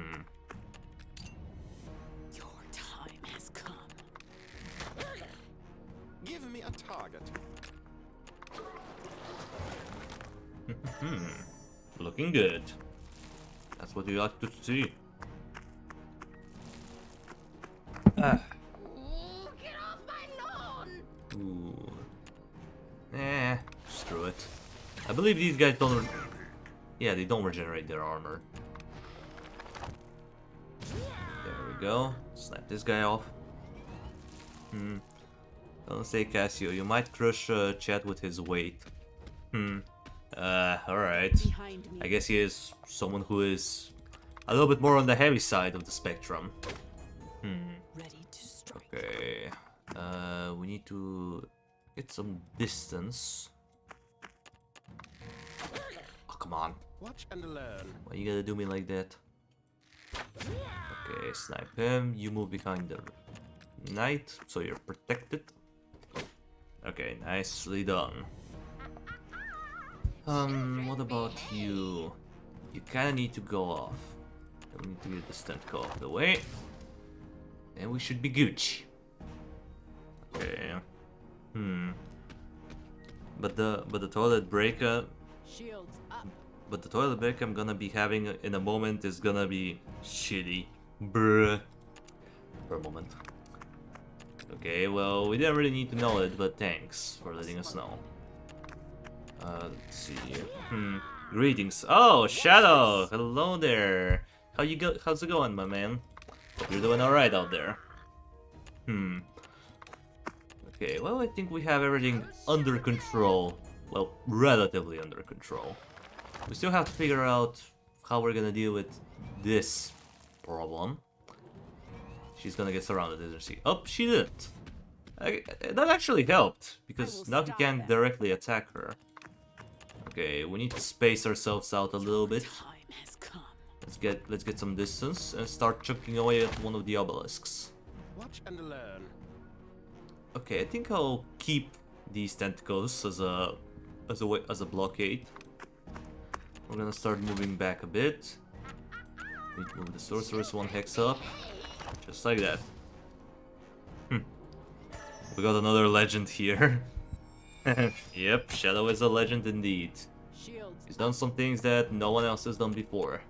time has come. Give me a target. Looking good. That's what you like to see. Get off my lawn! Ooh. Screw it. I believe these guys don't... Yeah, they don't regenerate their armor. There we go. Snap this guy off. Don't say Cassio. You might crush Chad with his weight. Alright. I guess he is someone who is a little bit more on the heavy side of the spectrum. Ready to strike. Okay. We need to get some distance. Oh, come on. Watch and learn. Why you gotta do me like that? Okay, snipe him. You move behind the knight, so you're protected. Okay, nicely done. What about you? You kinda need to go off. We need to get this tentacle off the way. And we should be Gucci. Okay. But the toilet break Shields up. but the toilet break I'm gonna be having in a moment is gonna be shitty. Bruh. For a moment. Okay, well, we didn't really need to know it, but thanks for letting us know. Let's see. Greetings. Oh, Shadow! Hello there. How's it going, my man? Hope you're doing alright out there. Okay, well, I think we have everything under control. Well, relatively under control. We still have to figure out how we're gonna deal with this problem. She's gonna get surrounded, isn't she? Oh, she didn't. That actually helped, because now he can't directly attack her. Okay, we need to space ourselves out a little bit. Time has come. Let's get some distance and start chucking away at one of the obelisks. Watch and learn. Okay, I think I'll keep these tentacles as a blockade. We're gonna start moving back a bit. Need to move the sorceress 1 hex up, just like that. We got another legend here. Yep, Shadow is a legend indeed. Shields. He's done some things that no one else has done before.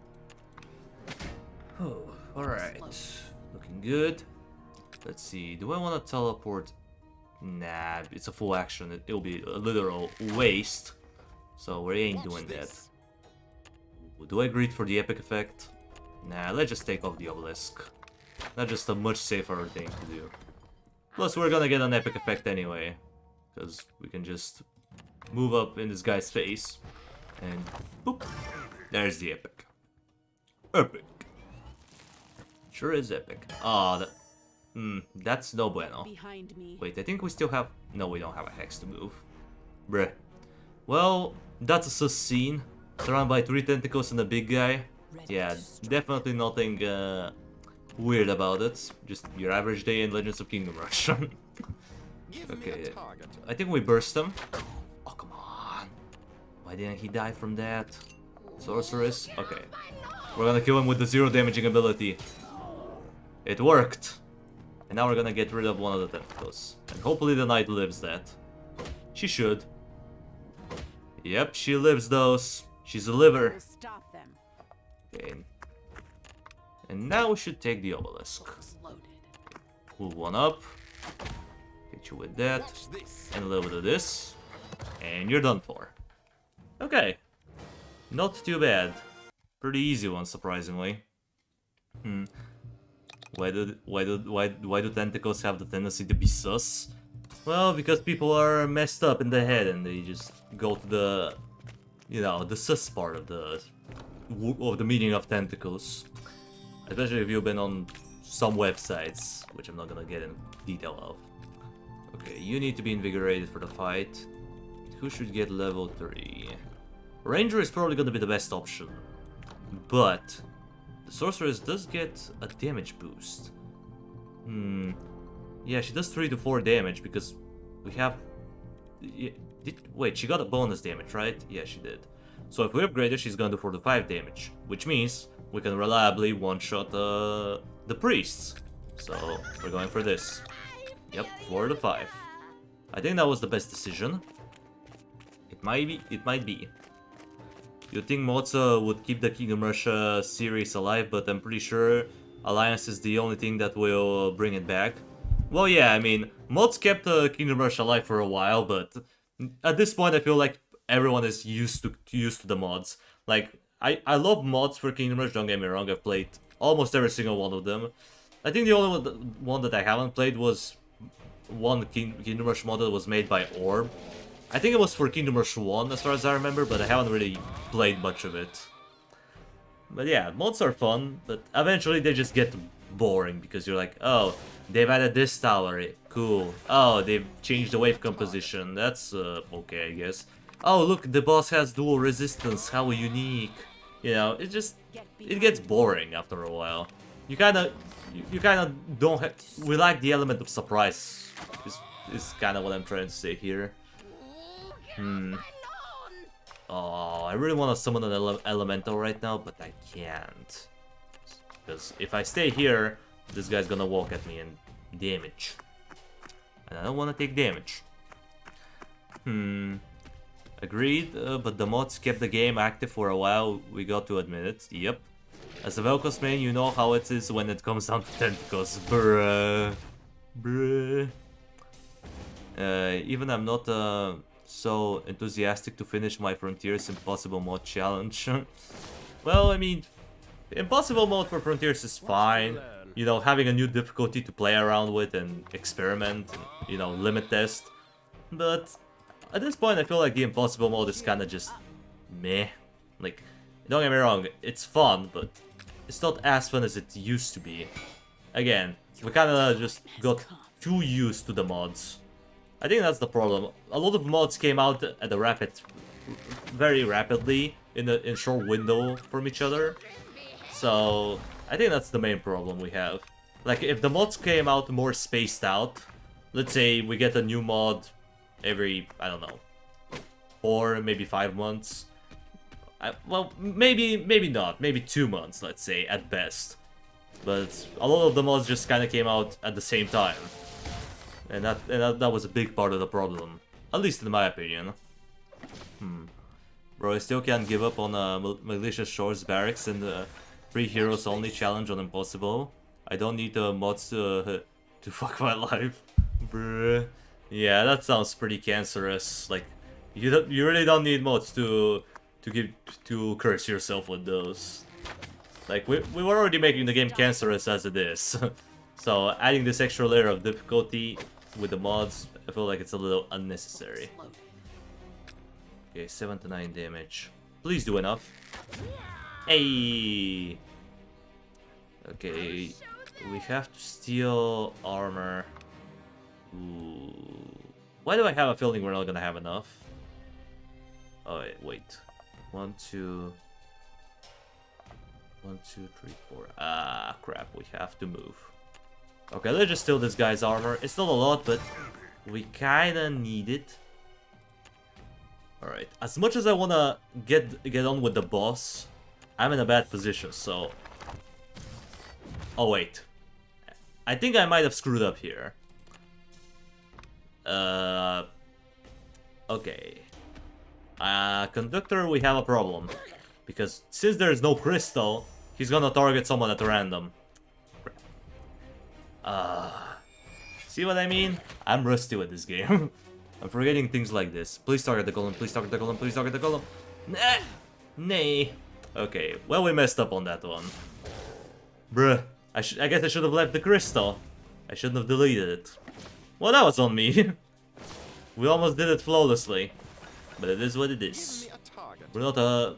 Oh, alright. Looking good. Let's see, do I want to teleport? Nah, it's a full action. It'll be a literal waste. So we ain't doing that. Do I greet for the epic effect? Nah, let's just take off the obelisk. That's just a much safer thing to do. Plus, we're gonna get an epic effect anyway. Because we can just move up in this guy's face. And boop. There's the epic. Epic. Sure is epic. Ah, that's no bueno. Behind me. Wait, I think we still have... No, we don't have a hex to move. Bruh. Well, that's a sus scene. Surrounded by 3 tentacles and a big guy. Yeah, definitely nothing weird about it. Just your average day in Legends of Kingdom Rush. Okay, I think we burst them. Oh, come on. Why didn't he die from that? Sorceress? Okay. We're gonna kill him with the 0 damaging ability. It worked. And now we're gonna get rid of one of the tentacles. And hopefully the knight lives that. She should. Yep, she lives those. She's a liver. We'll stop them. Okay. And now we should take the obelisk. Box loaded. Move one up. Hit you with that. Watch this. And a little bit of this. And you're done for. Okay. Not too bad. Pretty easy one, surprisingly. Why do tentacles have the tendency to be sus? Well, because people are messed up in the head and they just go to the, you know, the sus part of the meaning of tentacles. Especially if you've been on some websites, which I'm not gonna get in detail of. Okay, you need to be invigorated for the fight. Who should get level 3? Ranger is probably gonna be the best option, but the sorceress does get a damage boost. Yeah, she does 3 to 4 damage because we have. Wait, she got a bonus damage, right? Yeah, she did. So if we upgrade her, she's gonna do 4 to 5 damage, which means we can reliably one-shot the priests. So we're going for this. Yep, 4 to 5. I think that was the best decision. It might be. It might be. You'd think Moza would keep the Kingdom Rush series alive, but I'm pretty sure Alliance is the only thing that will bring it back. Well, yeah, I mean, mods kept Kingdom Rush alive for a while, but at this point I feel like everyone is used to the mods. Like, I love mods for Kingdom Rush, don't get me wrong, I've played almost every single one of them. I think the only one that I haven't played was one Kingdom Rush mod that was made by Orb. I think it was for Kingdom Rush 1 as far as I remember, but I haven't really played much of it. But yeah, mods are fun, but eventually they just get boring because you're like, oh, they've added this tower, cool. Oh, they've changed the wave composition, that's okay, I guess. Oh, look, the boss has dual resistance, how unique. You know, it gets boring after a while. You kind of don't have, we like the element of surprise, is kind of what I'm trying to say here. Oh, I really want to summon an elemental right now, but I can't. Because if I stay here, this guy's gonna walk at me and damage. And I don't want to take damage. Agreed, but the mods kept the game active for a while, we got to admit it. Yep. As a Vel'Koz main, you know how it is when it comes down to tentacles. Bruh. Bruh. Even I'm not so enthusiastic to finish my Frontiers Impossible Mode challenge. Well, I mean, Impossible Mode for Frontiers is fine. You know, having a new difficulty to play around with and experiment, and, you know, limit test. But at this point, I feel like the Impossible Mode is kind of just meh. Like, don't get me wrong, it's fun, but it's not as fun as it used to be. Again, we kind of just got too used to the mods. I think that's the problem. A lot of mods came out at a very rapidly in a short window from each other. So I think that's the main problem we have. Like, if the mods came out more spaced out, let's say we get a new mod every, I don't know, 4, maybe 5 months. Well, maybe not. Maybe 2 months, let's say, at best. But a lot of the mods just kind of came out at the same time. And that was a big part of the problem. At least in my opinion. Bro, I still can't give up on Malicious Shores Barracks and the Free Heroes Only challenge on Impossible. I don't need the mods to fuck my life. Bruh. Yeah, that sounds pretty cancerous. Like, you really don't need mods to curse yourself with those. Like, we were already making the game cancerous as it is. So adding this extra layer of difficulty with the mods, I feel like it's a little unnecessary. Okay, 7 to 9 damage. Please do enough. Hey. Okay, we have to steal armor. Ooh. Why do I have a feeling we're not gonna have enough? Oh wait. 1, 2, 3, 4. Ah, crap. We have to move. Okay, let's just steal this guy's armor. It's not a lot, but we kinda need it. Alright, as much as I wanna get on with the boss, I'm in a bad position, so... Oh wait. I think I might have screwed up here. Okay. Conductor, we have a problem. Because since there is no crystal, he's gonna target someone at random. See what I mean? I'm rusty with this game. I'm forgetting things like this. Please target the golem, please target the golem, please target the golem. Nah! Nay. Okay, well we messed up on that one. Bruh, I guess I should have left the crystal. I shouldn't have deleted it. Well, that was on me. We almost did it flawlessly. But it is what it Give is. me a target. We're not a...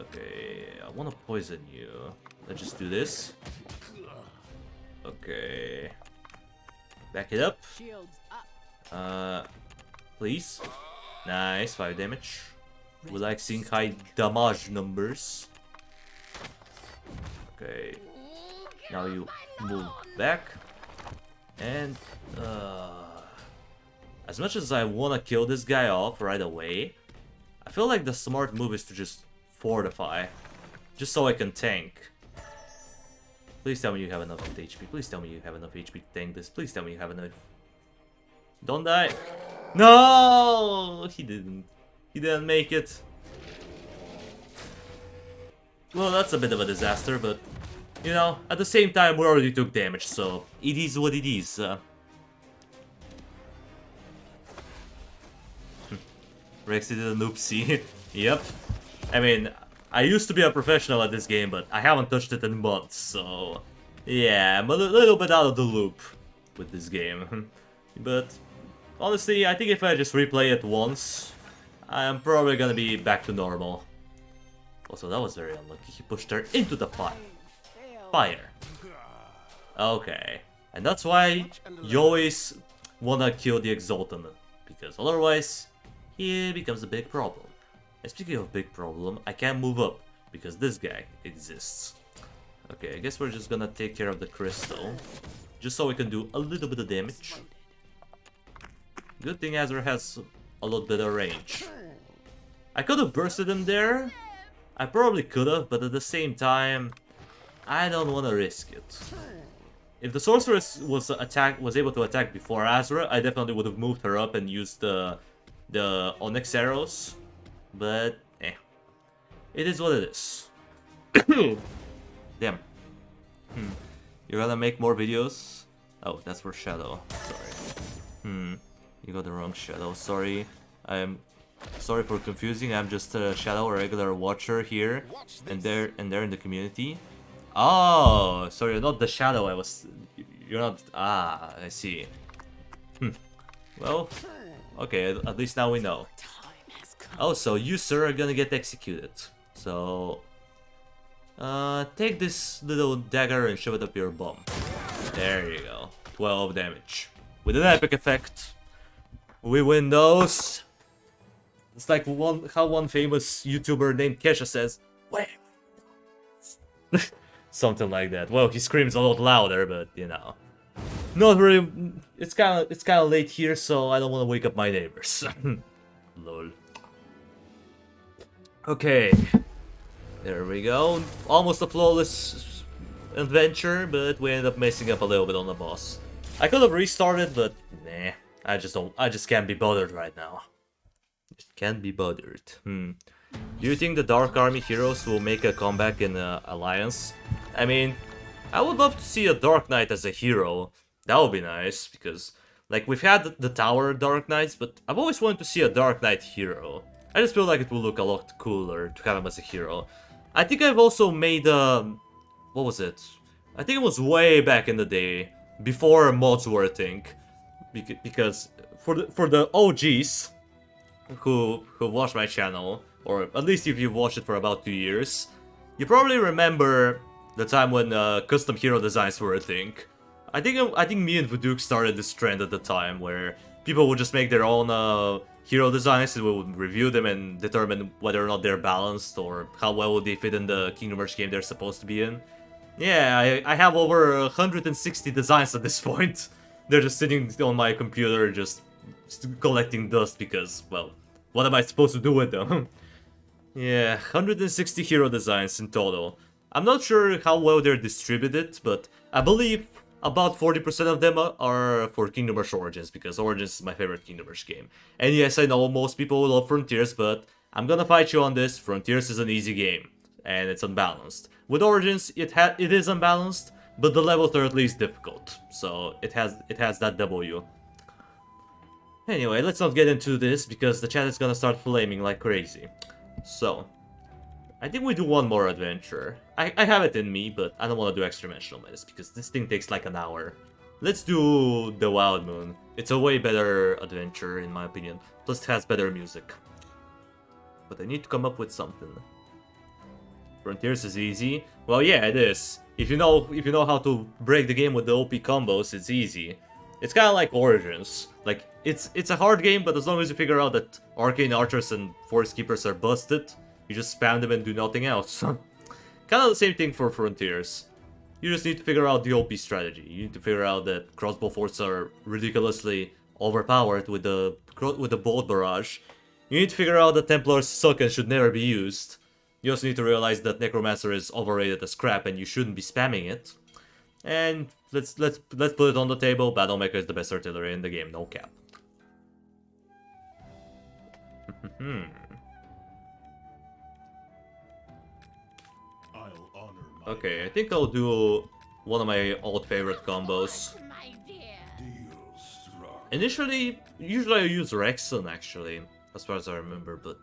Okay, I want to poison you. Let's just do this. Okay. Back it up. Shields up. Please. Nice, 5 damage. We like seeing high damage numbers. Okay. Now you move back. And, as much as I want to kill this guy off right away, I feel like the smart move is to just fortify. Just so I can tank. Please tell me you have enough HP. Please tell me you have enough HP to tank this. Please tell me you have enough. Don't die. No! He didn't. He didn't make it. Well, that's a bit of a disaster, but... You know, at the same time, we already took damage, so... It is what it is. Rexy did an oopsie. Yep. I mean, I used to be a professional at this game, but I haven't touched it in months, so... Yeah, I'm a little bit out of the loop with this game. But, honestly, I think if I just replay it once, I'm probably gonna be back to normal. Also, that was very unlucky. He pushed her into the fire. Fire. Okay. And that's why you always wanna kill the Exalted, because otherwise, he becomes a big problem. And speaking of big problem, I can't move up, because this guy exists. Okay, I guess we're just gonna take care of the crystal, just so we can do a little bit of damage. Good thing Azra has a lot better range. I could have bursted him there. I probably could have, but at the same time, I don't want to risk it. If the sorceress was able to attack before Azra, I definitely would have moved her up and used the Onyx arrows. But it is what it is. Damn. You're gonna make more videos? Oh, that's for Shadow. Sorry. You got the wrong Shadow. Sorry. I'm sorry for confusing. I'm just a Shadow, a regular watcher here, and there in the community. Oh, sorry, you're not the Shadow. You're not. Ah, I see. Well, okay. At least now we know. Oh, so you, sir, are gonna get executed. So, take this little dagger and shove it up your bum. There you go. 12 damage. With an epic effect. We win those. It's like how one famous YouTuber named Kesha says, "Wait." Something like that. Well, he screams a lot louder, but you know. Not really. It's kind of late here, so I don't want to wake up my neighbors. Lol. Okay. There we go. Almost a flawless adventure, but we ended up messing up a little bit on the boss. I could have restarted, but nah. I just can't be bothered right now. Just can't be bothered. Do you think the Dark Army heroes will make a comeback in Alliance? I mean, I would love to see a Dark Knight as a hero. That would be nice, because, like, we've had the Tower Dark Knights, but I've always wanted to see a Dark Knight hero. I just feel like it will look a lot cooler to have him as a hero. I think I've also made, what was it? I think it was way back in the day, before mods were a thing. Because for the OGs who watch my channel, or at least if you've watched it for about 2 years, you probably remember the time when custom hero designs were a thing. I think me and Vuduk started this trend at the time where people would just make their own hero designs and we would review them and determine whether or not they're balanced or how well they fit in the Kingdom Hearts game they're supposed to be in. Yeah, I have over 160 designs at this point. They're just sitting on my computer just collecting dust because, well, what am I supposed to do with them? Yeah, 160 hero designs in total. I'm not sure how well they're distributed, but I believe about 40% of them are for Kingdom Rush Origins, because Origins is my favorite Kingdom Rush game. And yes, I know most people love Frontiers, but I'm gonna fight you on this. Frontiers is an easy game, and it's unbalanced. With Origins, it is unbalanced, but the levels are at least difficult, so it has that W. Anyway, let's not get into this, because the chat is gonna start flaming like crazy. So, I think we do one more adventure. I have it in me, but I don't want to do extra dimensional madness because this thing takes like an hour. Let's do the Wild Moon. It's a way better adventure in my opinion. Plus it has better music. But I need to come up with something. Frontiers is easy. Well, yeah, it is. If you know how to break the game with the OP combos, it's easy. It's kind of like Origins. Like it's a hard game, but as long as you figure out that Arcane Archers and Forest Keepers are busted, you just spam them and do nothing else. Kind of the same thing for Frontiers. You just need to figure out the OP strategy. You need to figure out that crossbow forts are ridiculously overpowered with the bolt barrage. You need to figure out that Templars suck and should never be used. You also need to realize that Necromancer is overrated as crap and you shouldn't be spamming it. And let's put it on the table. Battlemaker is the best artillery in the game, no cap. Okay, I think I'll do one of my old favorite combos. Usually I use Rexon actually, as far as I remember, but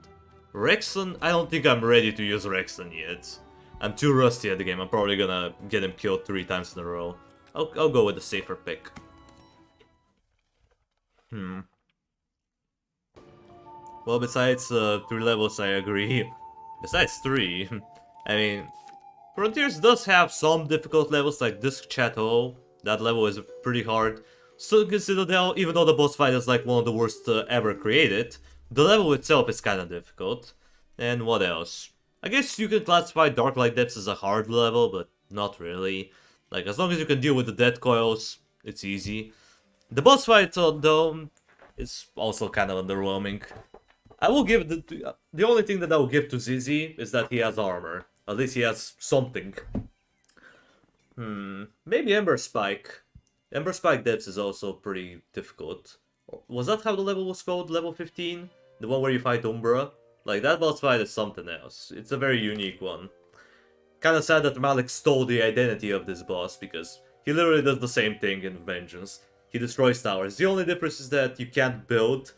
Rexon, I don't think I'm ready to use Rexon yet. I'm too rusty at the game. I'm probably gonna get him killed 3 times in a row. I'll go with the safer pick. Well, besides 3 levels, I agree. Besides 3, I mean, Frontiers does have some difficult levels like Disc Chateau. That level is pretty hard. Still consider that even though the boss fight is like one of the worst ever created, the level itself is kind of difficult. And what else? I guess you can classify Darklight Depths as a hard level, but not really. Like, as long as you can deal with the death coils, it's easy. The boss fight, though, is also kind of underwhelming. I will give the only thing that I will give to Zizi is that he has armor. At least he has something. Maybe Ember Spike. Ember Spike Depths is also pretty difficult. Was that how the level was called? Level 15? The one where you fight Umbra? Like, that boss fight is something else. It's a very unique one. Kinda sad that Malik stole the identity of this boss, because he literally does the same thing in Vengeance. He destroys towers. The only difference is that you can't build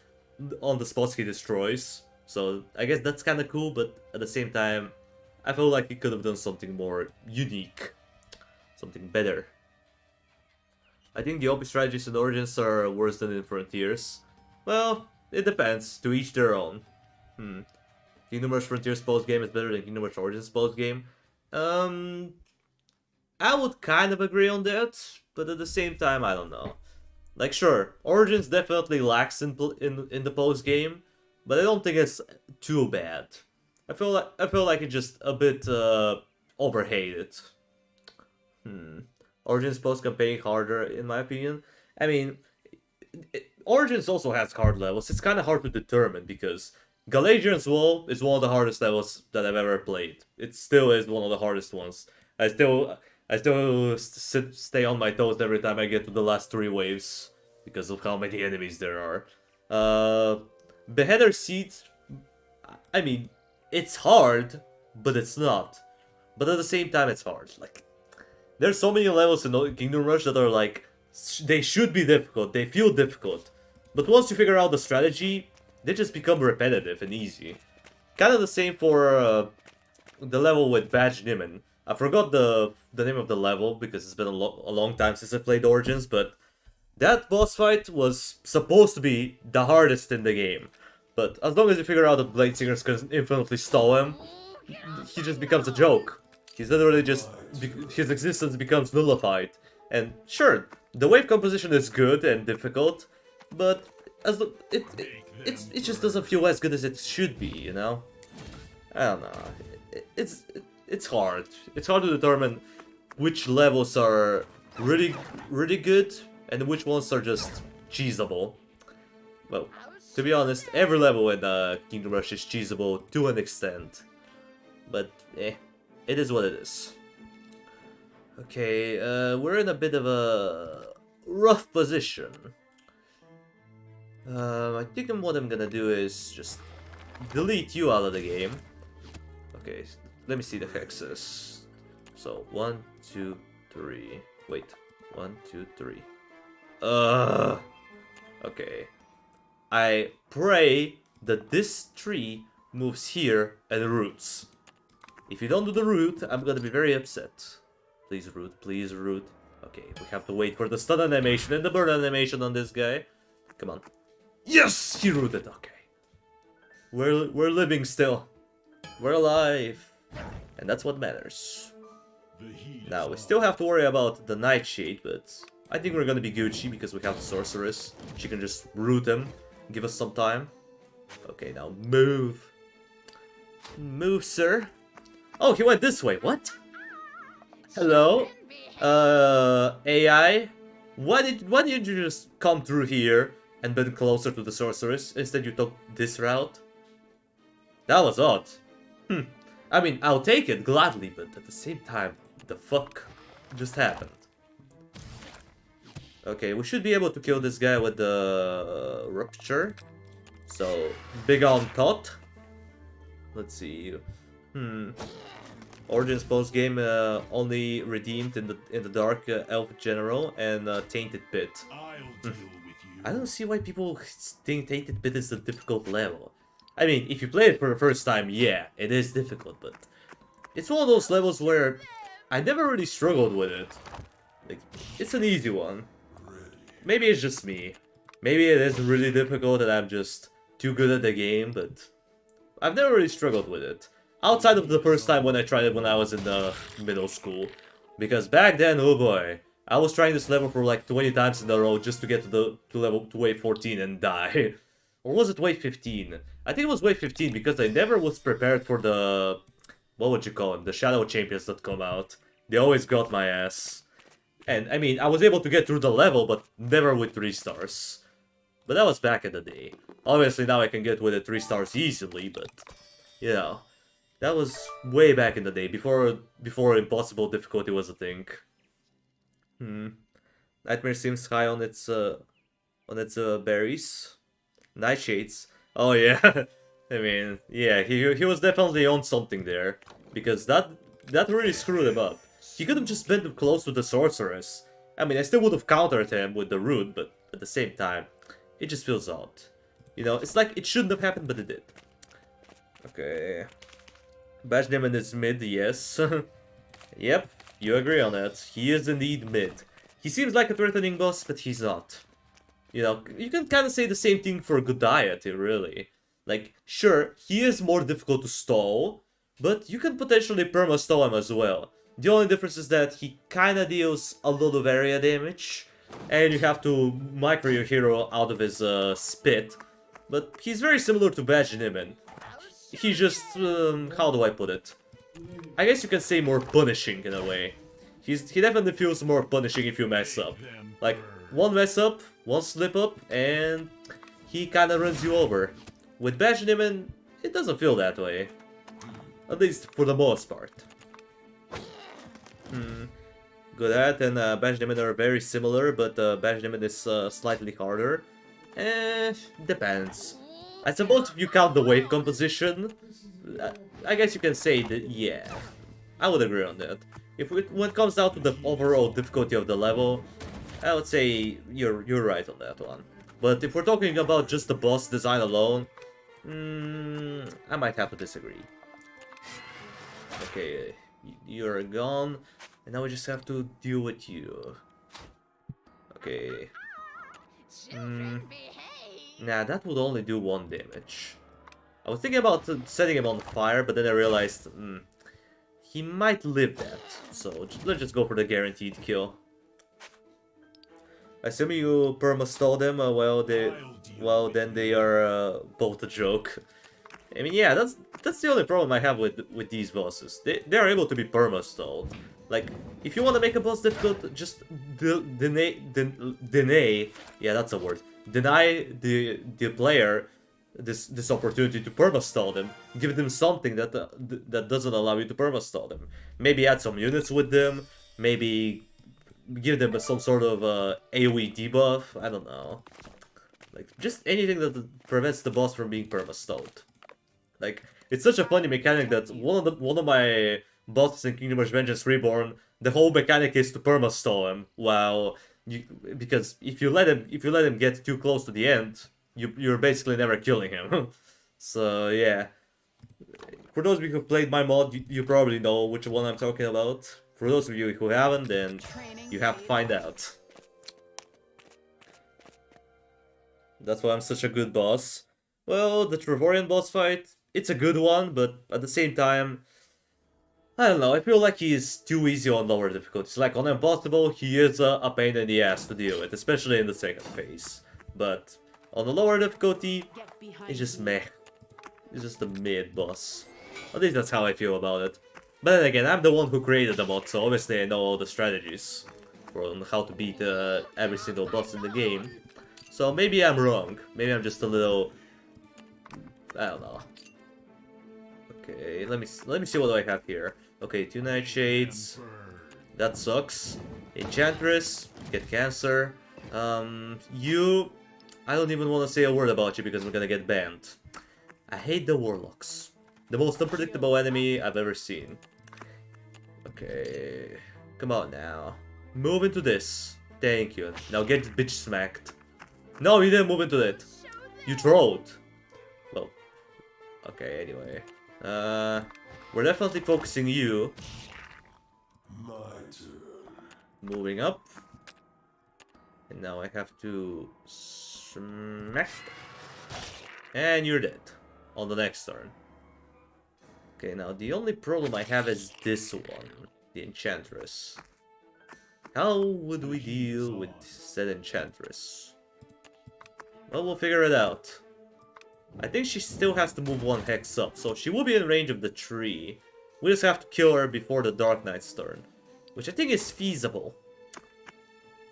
on the spots he destroys. So, I guess that's kinda cool, but at the same time, I feel like he could have done something more unique. Something better. I think the OP strategies in Origins are worse than in Frontiers. Well, it depends. To each their own. Kingdom Rush Frontiers post-game is better than Kingdom Rush Origins post-game. I would kind of agree on that, but at the same time, I don't know. Like, sure, Origins definitely lacks in the post-game, but I don't think it's too bad. I feel like it's just a bit overhated. Origins post-campaign harder, in my opinion. I mean, Origins also has hard levels. It's kind of hard to determine because Galadian's Wall is one of the hardest levels that I've ever played. It still is one of the hardest ones. I still stay on my toes every time I get to the last 3 waves because of how many enemies there are. Beheader Seat, I mean, it's hard, but it's not. But at the same time, it's hard. Like, there's so many levels in Kingdom Rush that are like, they should be difficult, they feel difficult. But once you figure out the strategy, they just become repetitive and easy. Kind of the same for the level with Badge Niman. I forgot the name of the level because it's been a long time since I played Origins, but that boss fight was supposed to be the hardest in the game. But as long as you figure out that Blade Singers can infinitely stall him, he just becomes a joke. He's literally just, his existence becomes nullified. And sure, the wave composition is good and difficult, but it just doesn't feel as good as it should be, you know? I don't know. It's hard. It's hard to determine which levels are really good and which ones are just cheesable. Well, To be honest, every level in Kingdom Rush is cheesable to an extent. But, it is what it is. Okay, we're in a bit of a rough position. I think what I'm gonna do is just delete you out of the game. Okay, let me see the hexes. So, 1, 2, 3. Wait, 1, 2, 3. Okay. I pray that this tree moves here and roots. If you don't do the root, I'm gonna be very upset. Please root, please root. Okay, we have to wait for the stun animation and the burn animation on this guy. Come on. Yes! He rooted, okay. We're living still. We're alive. And that's what matters. Now, we still have to worry about the Nightshade, but I think we're gonna be Gucci because we have the Sorceress. She can just root him, give us some time. Okay, now move. Move, sir. Oh, he went this way. What? Hello? AI? Why did you just come through here and been closer to the Sorceress? Instead you took this route? That was odd. I mean, I'll take it gladly, but at the same time, the fuck just happened? Okay, we should be able to kill this guy with the Rupture. So, big on thought. Let's see. Origins post game only redeemed in the Dark Elf General and Tainted Pit. I don't see why people think Tainted Pit is a difficult level. I mean, if you play it for the first time, yeah, it is difficult, but it's one of those levels where I never really struggled with it. Like, it's an easy one. Maybe it's just me. Maybe it is really difficult and I'm just too good at the game, but I've never really struggled with it. Outside of the first time when I tried it when I was in the middle school. Because back then, oh boy, I was trying this level for like 20 times in a row just to get to wave 14 and die. Or was it wave 15? I think it was wave 15 because I never was prepared for the... what would you call them? The Shadow Champions that come out. They always got my ass. And, I mean, I was able to get through the level, but never with 3 stars. But that was back in the day. Obviously, now I can get with the 3 stars easily, but... you know, that was way back in the day, before impossible difficulty was a thing. Nightmare seems high on its berries. Nightshades. Oh yeah, I mean, yeah, he was definitely on something there, because that really screwed him up. He could have just been close to the Sorceress. I mean, I still would have countered him with the root, but at the same time, it just feels odd. You know, it's like it shouldn't have happened, but it did. Okay. Bash Demon is mid, yes. Yep, you agree on that. He is indeed mid. He seems like a threatening boss, but he's not. You know, you can kind of say the same thing for Godiety, really. Like, sure, he is more difficult to stall, but you can potentially perma-stall him as well. The only difference is that he kind of deals a lot of area damage, and you have to micro your hero out of his spit. But he's very similar to Bajinimin. He's just, how do I put it? I guess you can say more punishing in a way. He definitely feels more punishing if you mess up. Like, one mess up, one slip up, and he kinda runs you over. With Bajinimin, it doesn't feel that way. At least for the most part. Godat and Bajinimin are very similar, but Bajinimin is slightly harder. Depends. I suppose if you count the wave composition, I guess you can say that, yeah. I would agree on that. When it comes down to the overall difficulty of the level, I would say you're right on that one. But if we're talking about just the boss design alone, I might have to disagree. Okay, you're gone, and now we just have to deal with you. Okay. Nah, that would only do 1 damage. I was thinking about setting him on fire, but then I realized, he might live that. So let's just go for the guaranteed kill. Assuming you perma-stall them, well then they are both a joke. I mean, yeah, that's the only problem I have with these bosses. They are able to be perma-stalled. Like, if you want to make a boss difficult, just deny, yeah, that's a word. deny the player this opportunity to perma-stall them. Give them something that that doesn't allow you to perma-stall them. Maybe add some units with them. Maybe give them some sort of AoE debuff. I don't know. Like, just anything that prevents the boss from being perma-stalled. Like, it's such a funny mechanic that one of my bosses in Kingdom Hearts Vengeance Reborn, the whole mechanic is to perma-stall him, while because if you let him get too close to the end, you're basically never killing him. So yeah. For those of you who played my mod, you probably know which one I'm talking about. For those of you who haven't, then you have to find out. That's why I'm such a good boss. Well, the Trevorian boss fight, it's a good one, but at the same time, I don't know, I feel like he is too easy on lower difficulties. Like, on Impossible, he is a pain in the ass to deal with, especially in the second phase. But on the lower difficulty, it's just meh. It's just a mid boss. At least that's how I feel about it. But then again, I'm the one who created the mod, so obviously I know all the strategies for how to beat every single boss in the game. So maybe I'm wrong. Maybe I'm just a little... I don't know. Okay, let me see what do I have here. Okay, 2 Nightshades. That sucks. Enchantress. Get cancer. You... I don't even want to say a word about you because I'm gonna get banned. I hate the Warlocks. The most unpredictable enemy I've ever seen. Okay... Come on now. Move into this. Thank you. Now get bitch smacked. No, you didn't move into it. You trolled. Well, okay, anyway. We're definitely focusing you. Moving up. And now I have to smack. And you're dead. On the next turn. Okay, now the only problem I have is this one. The Enchantress. How would we deal with said Enchantress? Well, we'll figure it out. I think she still has to move 1 hex up, so she will be in range of the tree. We just have to kill her before the Dark Knight's turn, which I think is feasible.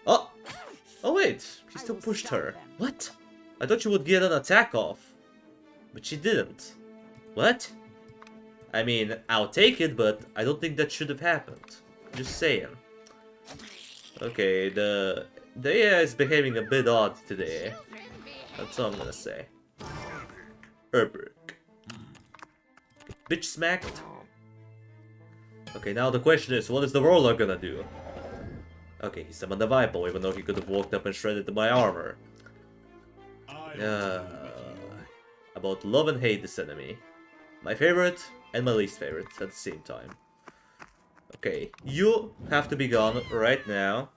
Oh! Oh wait, she still pushed her. What? I thought she would get an attack off, but she didn't. What? I mean, I'll take it, but I don't think that should have happened. Just saying. Okay, the AI is behaving a bit odd today. That's all I'm gonna say. Herberg. Bitch smacked. Okay, now the question is, what is the Warlock gonna do? Okay, he summoned the Viper, even though he could have walked up and shredded my armor. About love and hate this enemy. My favorite and my least favorite at the same time. Okay, you have to be gone right now.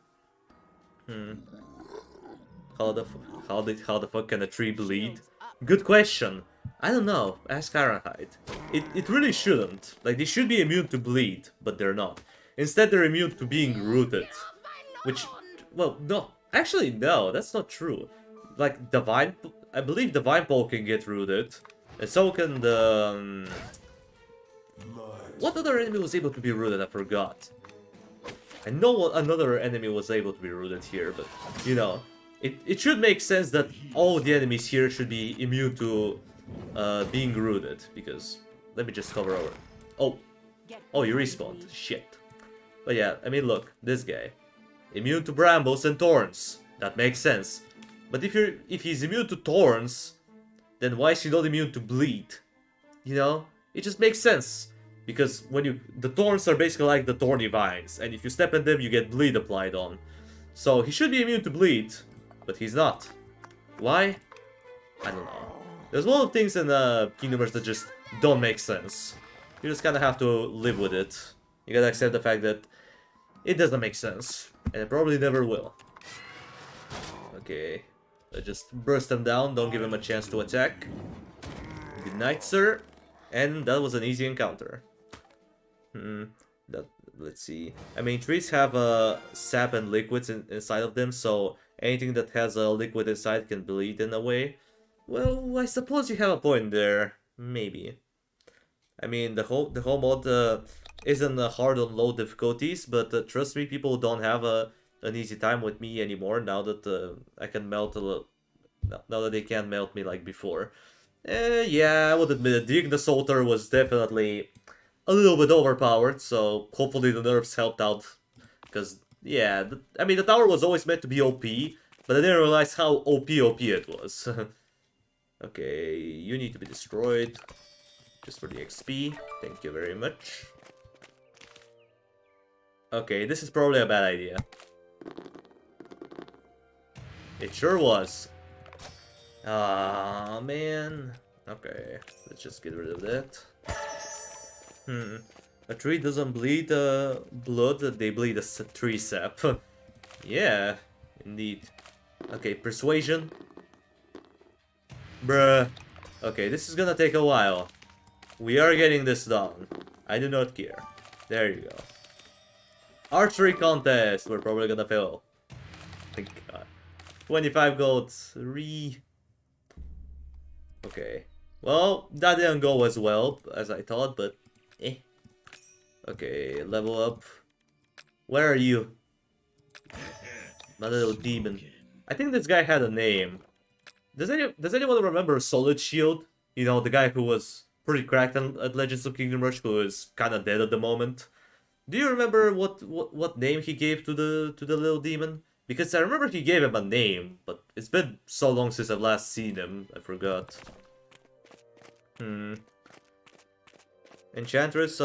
How the fuck can a tree bleed? Good question. I don't know. Ask Ironhide. It really shouldn't. Like, they should be immune to bleed, but they're not. Instead, they're immune to being rooted. Which, well, no. Actually, no, that's not true. Like, I believe Divine Pole can get rooted. And so can the... what other enemy was able to be rooted? I forgot. I know another enemy was able to be rooted here, but, you know, it should make sense that all the enemies here should be immune to being rooted, because, let me just cover over. Oh, you respawned. Shit. But yeah, I mean, look, this guy. Immune to brambles and thorns. That makes sense. But if he's immune to thorns, then why is he not immune to bleed? You know? It just makes sense. Because when the thorns are basically like the thorny vines, and if you step in them, you get bleed applied on. So he should be immune to bleed, but he's not. Why? I don't know. There's a lot of things in Kingdom Hearts that just don't make sense. You just kind of have to live with it. You gotta accept the fact that it doesn't make sense, and it probably never will. Okay, let's just burst him down. Don't give him a chance to attack. Good night, sir. And that was an easy encounter. Let's see. I mean, trees have sap and liquids inside of them, so anything that has a liquid inside can bleed in a way. Well, I suppose you have a point there. Maybe. I mean, the whole mod isn't hard on low difficulties, but trust me, people don't have an easy time with me anymore now that I can melt Now that they can't melt me like before. Yeah, I would admit it. The Ignis Altar was definitely a little bit overpowered, so hopefully the nerfs helped out. Because, yeah, I mean, the tower was always meant to be OP, but I didn't realize how OP it was. Okay, you need to be destroyed. Just for the XP. Thank you very much. Okay, this is probably a bad idea. It sure was. Ah, man. Okay, let's just get rid of that. A tree doesn't bleed blood, they bleed a tree sap. Yeah, indeed. Okay, persuasion. Bruh. Okay, this is gonna take a while. We are getting this done. I do not care. There you go. Archery contest! We're probably gonna fail. Thank God. 25 gold. 3. Okay. Well, that didn't go as well as I thought, but eh. Okay, level up. Where are you? My little demon. I think this guy had a name. Does anyone remember Solid Shield? You know, the guy who was pretty cracked at Legends of Kingdom Rush, who is kind of dead at the moment. Do you remember what name he gave to the little demon? Because I remember he gave him a name, but it's been so long since I've last seen him, I forgot. Enchantress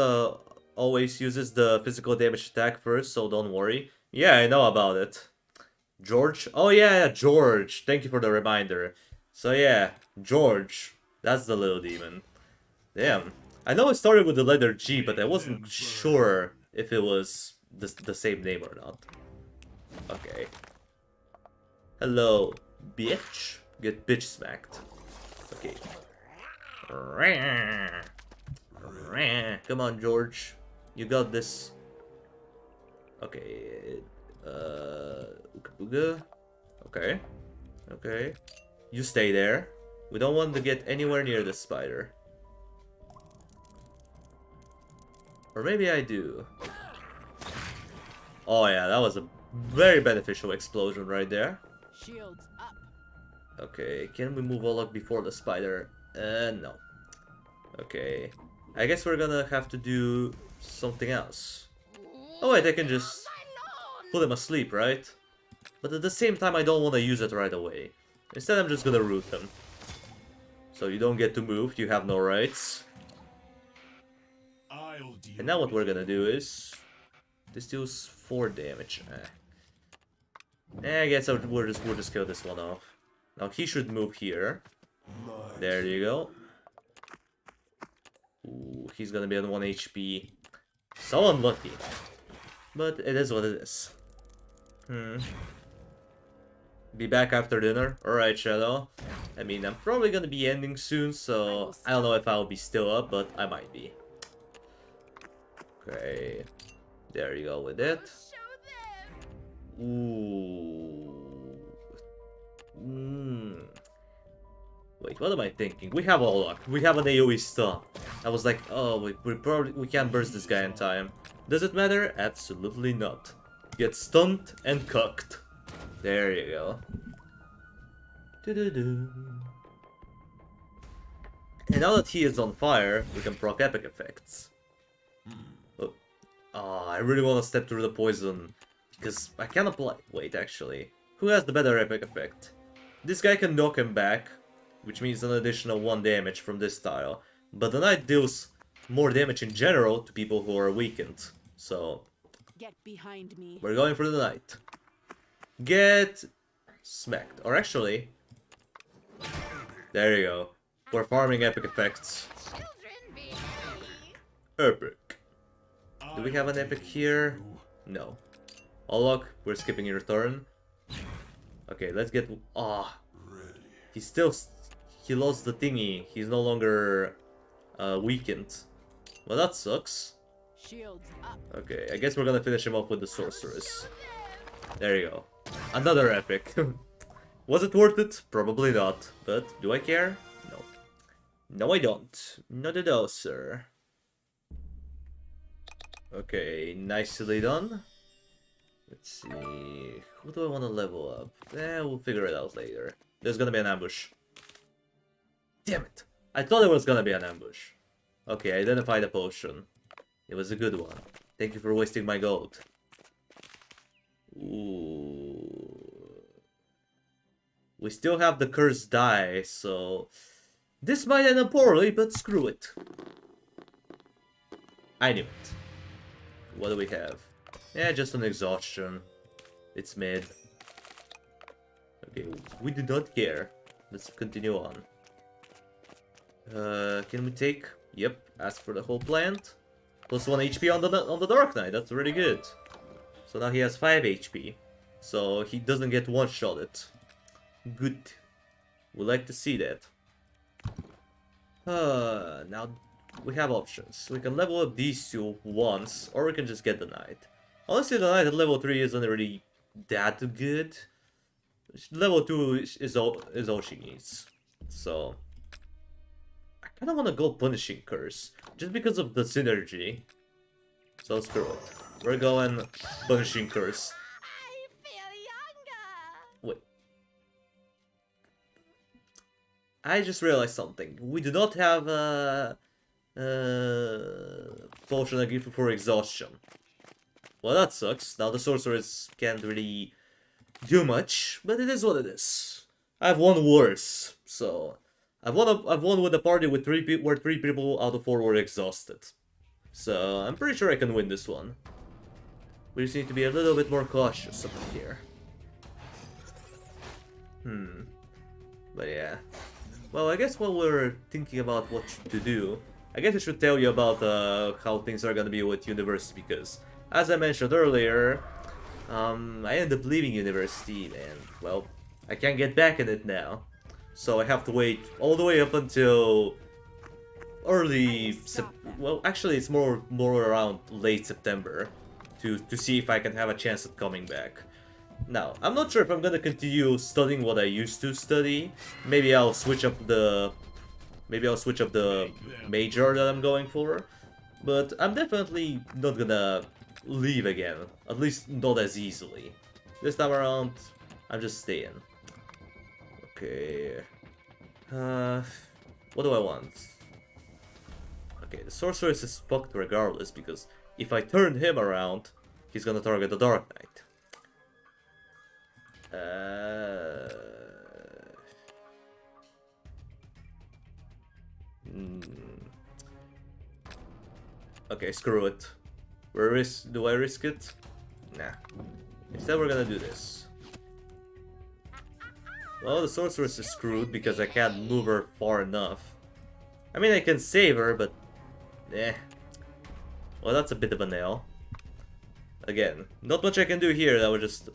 always uses the physical damage attack first, so don't worry. Yeah, I know about it. George? Oh yeah, George. Thank you for the reminder. So yeah, George. That's the little demon. Damn. I know it started with the letter G, but I wasn't sure if it was the same name or not. Okay. Hello, bitch. Get bitch smacked. Okay. Come on, George. You got this. Okay. Ooga booga. Okay. Okay. You stay there. We don't want to get anywhere near the spider. Or maybe I do. Oh yeah, that was a very beneficial explosion right there. Shields up. Okay, can we move Olok before the spider? No. Okay. I guess we're gonna have to do something else. Oh wait, I can just put him asleep, right? But at the same time, I don't want to use it right away. Instead, I'm just gonna root him. So you don't get to move, you have no rights. And now what we're gonna do is... This deals 4 damage. I guess we'll just kill this one off. Now he should move here. There you go. Ooh, he's gonna be on 1 HP. So unlucky. But it is what it is. Be back after dinner? Alright, Shadow. I mean, I'm probably gonna be ending soon, so I don't know if I'll be still up, but I might be. Okay. There you go with it. Ooh. Wait, what am I thinking? We have all luck. We have an AoE stun. I was like, oh, we can't burst this guy in time. Does it matter? Absolutely not. Get stunned and cooked. There you go. And now that he is on fire, we can proc epic effects. Oh, I really want to step through the poison. Because I can apply... Wait, actually. Who has the better epic effect? This guy can knock him back, which means an additional 1 damage from this tile. But the knight deals more damage in general to people who are weakened. So, Get behind me. we're going for the knight. Get smacked. Or actually... There you go. We're farming epic effects. Epic. Do we have an epic here? No. Olok, we're skipping your turn. Okay, let's get... Ah. He's still... He lost the thingy. He's no longer weakened. Well, that sucks. Shields up. Okay, I guess we're gonna finish him off with the sorceress. There you go. Another epic. Was it worth it? Probably not. But do I care? No. No, I don't. Not at all, sir. Okay, nicely done. Let's see. Who do I want to level up? We'll figure it out later. There's gonna be an ambush. Damn it! I thought it was gonna be an ambush. Okay, identify the potion. It was a good one. Thank you for wasting my gold. Ooh. We still have the cursed die, so... This might end up poorly, but screw it. I knew it. What do we have? Yeah, just an exhaustion. It's mid. Okay, we do not care. Let's continue on. Can we take? Yep, ask for the whole plant. Plus 1 HP on the Dark Knight. That's really good. So now he has 5 HP. So he doesn't get one-shotted. Good. We like to see that. Now we have options. We can level up these two once, or we can just get the Knight. Honestly, the Knight at level 3 isn't really that good. Level 2 is all she needs. So I kinda wanna go Punishing Curse, just because of the synergy. So screw it. We're going Punishing Curse. I feel younger. Wait. I just realized something. We do not have a potion I give for exhaustion. Well, that sucks. Now the sorceress can't really do much, but it is what it is. I've won worse, so I've won with a party with where 3 people out of 4 were exhausted. So I'm pretty sure I can win this one. We just need to be a little bit more cautious up here. But yeah. Well, I guess while we're thinking about what to do, I guess I should tell you about how things are gonna be with university, because as I mentioned earlier, I ended up leaving university and, well, I can't get back in it now. So I have to wait all the way up until early well, actually it's more around late September to see if I can have a chance at coming back. Now, I'm not sure if I'm gonna continue studying what I used to study. Maybe I'll switch up the major that I'm going for. But I'm definitely not gonna leave again. At least not as easily. This time around, I'm just staying. Okay. What do I want? Okay, the sorceress is fucked regardless, because if I turn him around, he's gonna target the Dark Knight. Okay, screw it. Do I risk it? Nah. Instead we're gonna do this. Well, the sorceress is screwed because I can't move her far enough. I mean, I can save her, but... eh. Well, that's a bit of a nail. Again, not much I can do here, that was just...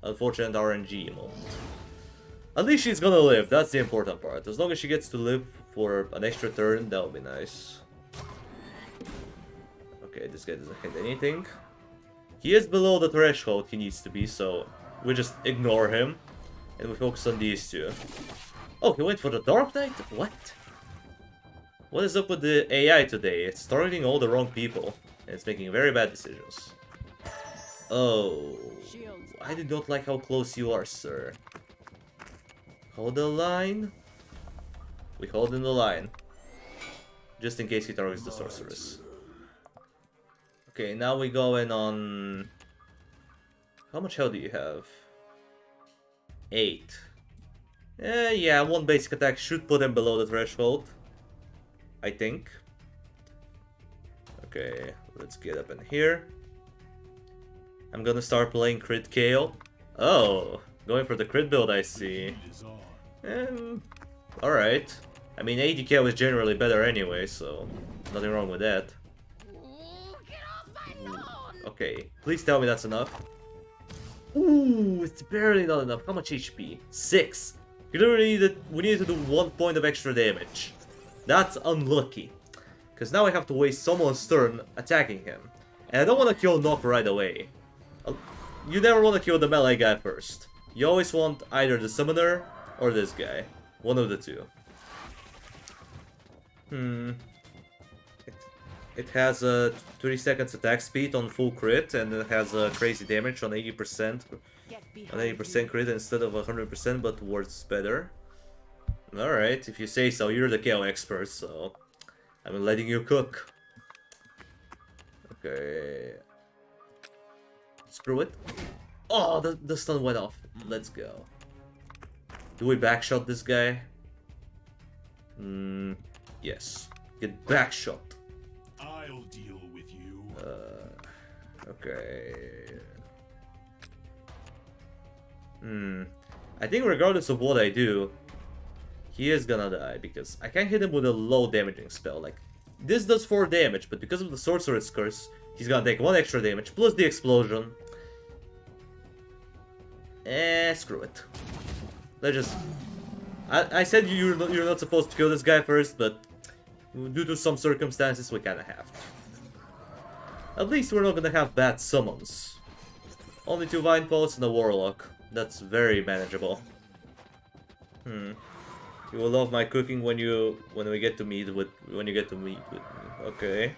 unfortunate RNG moment. At least she's gonna live, that's the important part. As long as she gets to live for an extra turn, that would be nice. Okay, this guy doesn't hit anything. He is below the threshold he needs to be, so we just ignore him. And we focus on these two. Oh, he went for the Dark Knight? What? What is up with the AI today? It's targeting all the wrong people. And it's making very bad decisions. Oh. I did not like how close you are, sir. Hold the line. We hold in the line. Just in case he targets the sorceress. Okay, now we go in on... how much health do you have? 8. Yeah, one basic attack should put him below the threshold. I think. Okay, let's get up in here. I'm gonna start playing crit KO. Oh, going for the crit build, I see. Alright. I mean, 80 KO is generally better anyway, so nothing wrong with that. Okay, please tell me that's enough. Ooh, it's barely not enough. How much HP? 6. We needed to do 1 point of extra damage. That's unlucky. Because now I have to waste someone's turn attacking him. And I don't want to kill Nock right away. You never want to kill the melee guy first. You always want either the summoner or this guy. One of the two. It has a 30 seconds attack speed on full crit, and it has a crazy damage on 80%. behind 180% crit instead of 100%, but works better. Alright, if you say so, you're the KO expert, so I'm letting you cook. Okay. Screw it. Oh, the stun went off. Let's go. Do we backshot this guy? Yes. Get backshot. I'll deal with you. Okay. I think regardless of what I do, he is gonna die because I can't hit him with a low damaging spell. Like, this does 4 damage, but because of the Sorcerer's Curse, he's gonna take 1 extra damage plus the explosion. Screw it. Let's just... I said you're not supposed to kill this guy first, but due to some circumstances we kinda have to. At least we're not gonna have bad summons. Only 2 Vine Posts and a Warlock. That's very manageable. You will love my cooking when you get to meet with me. Okay.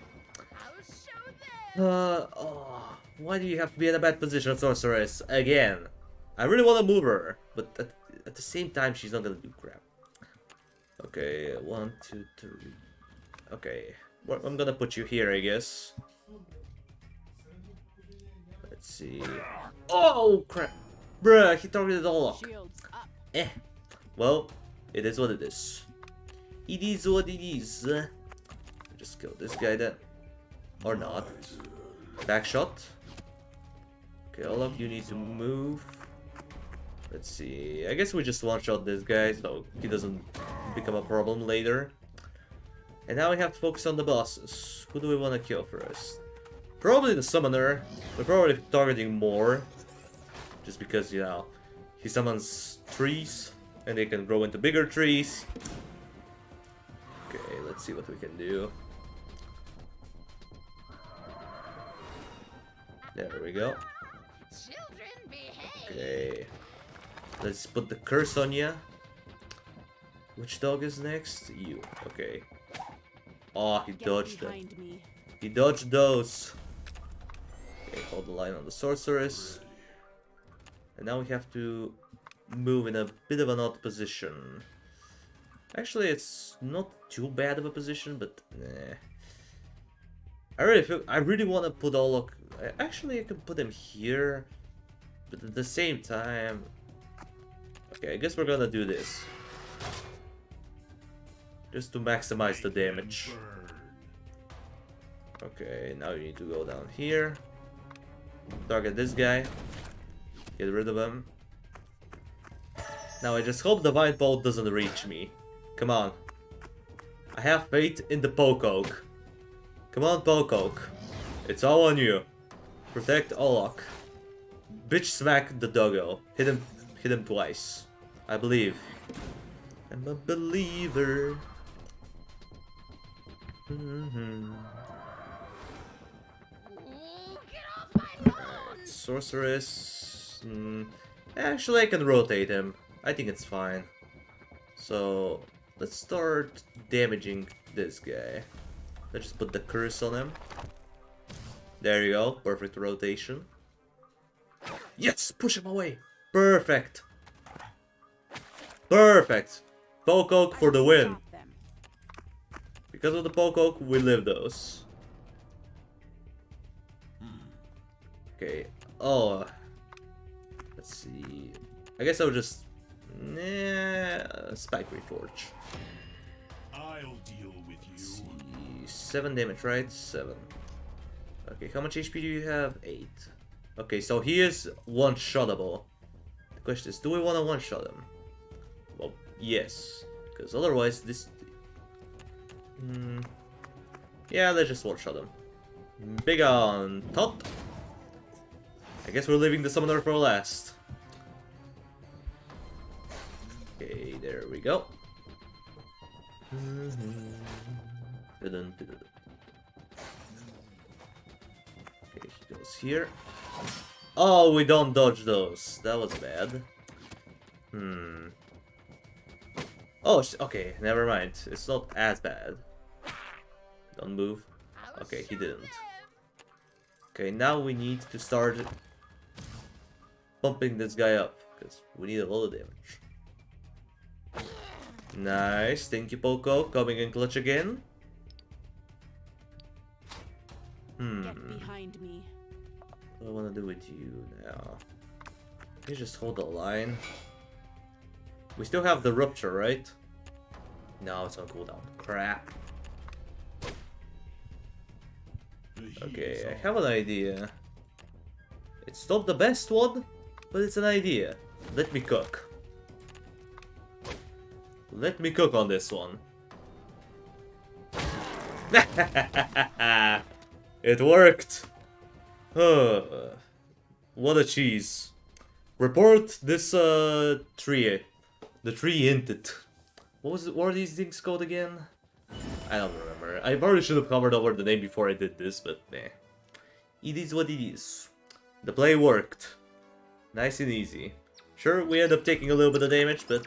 Oh, why do you have to be in a bad position, Sorceress? Again. I really want to move her, but at the same time she's not gonna do crap. Okay, 1, 2, 3. Okay, well, I'm gonna put you here, I guess. Let's see. Oh crap! Bruh, he targeted all LORK. Shields up. Well, it is what it is. It is what it is. Just kill this guy then. Or not. Backshot. Okay, LORK, you need to move. Let's see. I guess we just one-shot this guy so he doesn't become a problem later. And now we have to focus on the bosses. Who do we want to kill first? Probably the summoner. We're probably targeting more. Just because, you know, he summons trees and they can grow into bigger trees. Okay, let's see what we can do. There we go. Children behave. Okay. Let's put the curse on ya. Which dog is next? You. Okay. Oh, he Get dodged them. behind me. He dodged those. Okay, hold the line on the sorceress. And now we have to move in a bit of an odd position. Actually, it's not too bad of a position, but nah. I really want to put all. Actually, I can put him here, but at the same time. Okay, I guess we're gonna do this. Just to maximize the damage. Okay, now you need to go down here. Target this guy. Get rid of him. Now I just hope the Vine Bolt doesn't reach me. Come on. I have faith in the Pokeoak. Come on, Pokeoak. It's all on you. Protect LORK. Bitch smack the doggo. Hit him twice. I believe. I'm a believer. Ooh, get off my phone. Sorceress. Actually, I can rotate him. I think it's fine. So, let's start damaging this guy. Let's just put the curse on him. There you go. Perfect rotation. Yes! Push him away! Perfect! Perfect! Pokeoak for the win. Stop them. Because of the Pokeoak, we live those. Okay. Oh. Let's see. I guess I'll just... Nah, Spike Reforge. I'll deal with Let's you. see. 7 damage, right? 7. Okay, how much HP do you have? 8. Okay, so he is one-shottable. The question is, do we want to one-shot him? Well, yes. Because otherwise, this... Yeah, let's just one-shot him. Big on top. I guess we're leaving the summoner for last. Okay, there we go. Okay, he goes here. Oh, we don't dodge those. That was bad. Oh, okay, never mind. It's not as bad. Don't move. Okay, he didn't. Okay, now we need to start pumping this guy up, because we need a lot of damage. Nice, thank you Poco, coming in clutch again. Get behind me. What do I want to do with you now? You just hold the line. We still have the rupture, right? No, it's on cooldown. Crap. Okay, I have an idea. It's not the best one, but it's an idea. Let me cook. Let me cook on this one. It worked! What a cheese. Report this tree. The tree hinted. What are these things called again? I don't remember. I probably should have covered over the name before I did this, but meh. It is what it is. The play worked. Nice and easy. Sure, we end up taking a little bit of damage, but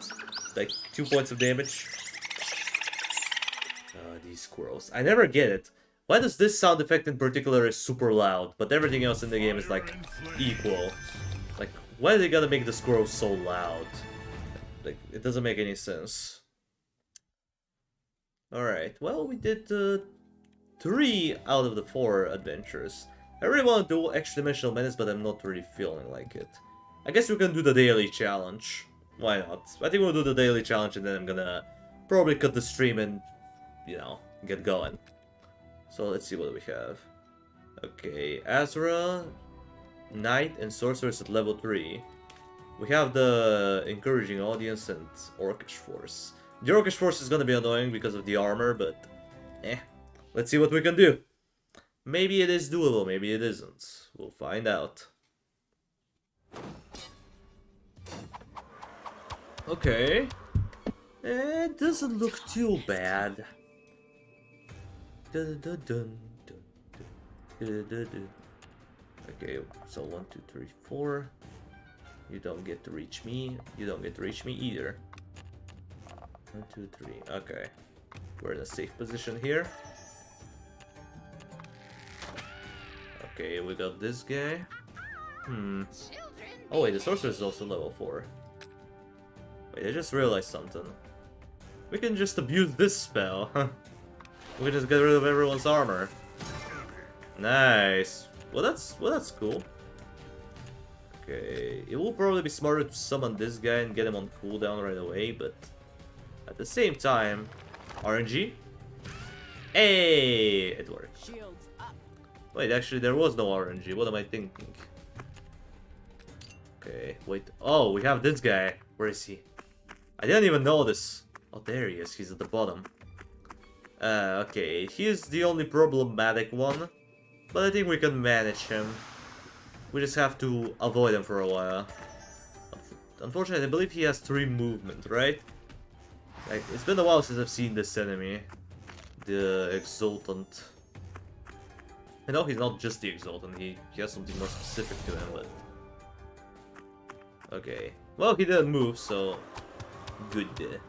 like 2 points of damage. These squirrels. I never get it. Why does this sound effect in particular is super loud, but everything else in the game is like equal? Like, why are they gotta make the squirrels so loud? Like, it doesn't make any sense. Alright, well, we did 3 out of the 4 adventures. I really want to do Extra Dimensional Menace, but I'm not really feeling like it. I guess we can do the daily challenge. Why not? I think we'll do the daily challenge and then I'm gonna probably cut the stream and, you know, get going. So let's see what we have. Okay, Azra, Knight, and Sorceress at level 3. We have the Encouraging Audience and Orcish Force. The Orcish Force is gonna be annoying because of the armor, but let's see what we can do. Maybe it is doable, maybe it isn't. We'll find out. Okay. It doesn't look too bad. Okay, so 1, 2, 3, 4. You don't get to reach me. You don't get to reach me either. 1, 2, 3. Okay. We're in a safe position here. Okay, we got this guy. Oh wait, the sorcerer is also level 4. Wait, I just realized something. We can just abuse this spell. We can just get rid of everyone's armor. Nice. Well, that's cool. Okay, it will probably be smarter to summon this guy and get him on cooldown right away, but at the same time, RNG. Hey, it worked. Shields up. Wait, actually, there was no RNG. What am I thinking? Okay, wait. Oh, we have this guy. Where is he? I didn't even notice. Oh, there he is. He's at the bottom. Okay, he's the only problematic one, but I think we can manage him. We just have to avoid him for a while. Unfortunately, I believe he has 3 movement, right? Like, it's been a while since I've seen this enemy. The Exultant. I know he's not just the Exultant, he has something more specific to him, but... Okay. Well, he didn't move, so... Good.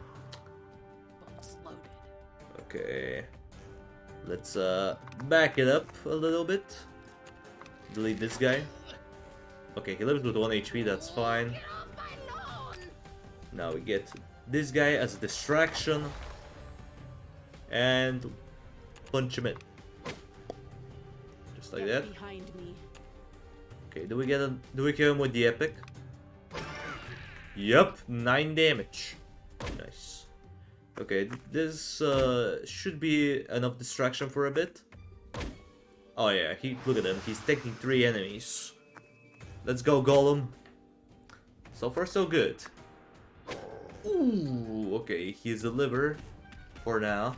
Box loaded. Okay. Let's back it up a little bit. Delete this guy. Okay, he lives with 1 HP, that's fine. Get off my lawn! Now we get this guy as a distraction. And punch him in. Just like that. Behind me. Okay, do we kill him with the epic? Yup, 9 damage. Nice. Okay, this should be enough distraction for a bit. Oh yeah, look at him, he's taking 3 enemies. Let's go, Golem. So far so good. Ooh, okay, he's a liver for now.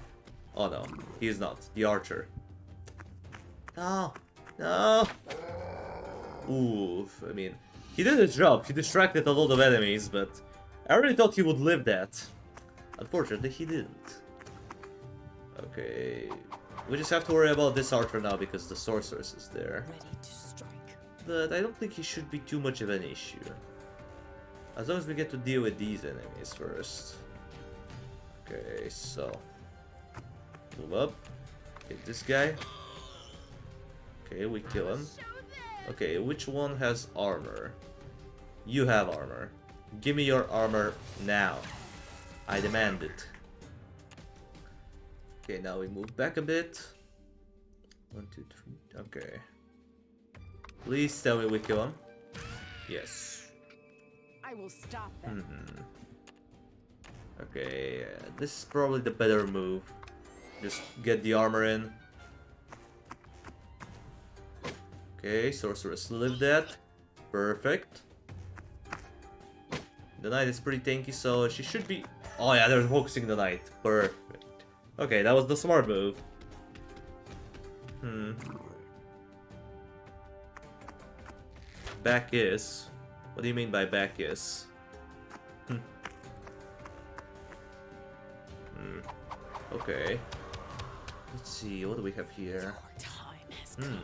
Oh no, he is not. The archer. No, no. Ooh, I mean, he did his job. He distracted a lot of enemies, but I really thought he would live that. Unfortunately, he didn't. Okay, we just have to worry about this archer now because the sorceress is there. Ready to strike. But I don't think he should be too much of an issue. As long as we get to deal with these enemies first. Okay, so... Move up. Hit this guy. Okay, we kill him. Okay, which one has armor? You have armor. Give me your armor now. I demand it. Okay, now we move back a bit. 1, 2, 3. Okay. Please tell me we kill him. Yes. I will stop them. Okay, this is probably the better move. Just get the armor in. Okay, sorceress lived that. Perfect. The knight is pretty tanky, so she should be... Oh yeah, they're focusing the knight. Perfect. Okay, that was the smart move. Back is... What do you mean by back is? Okay. Let's see, what do we have here? Your time has come.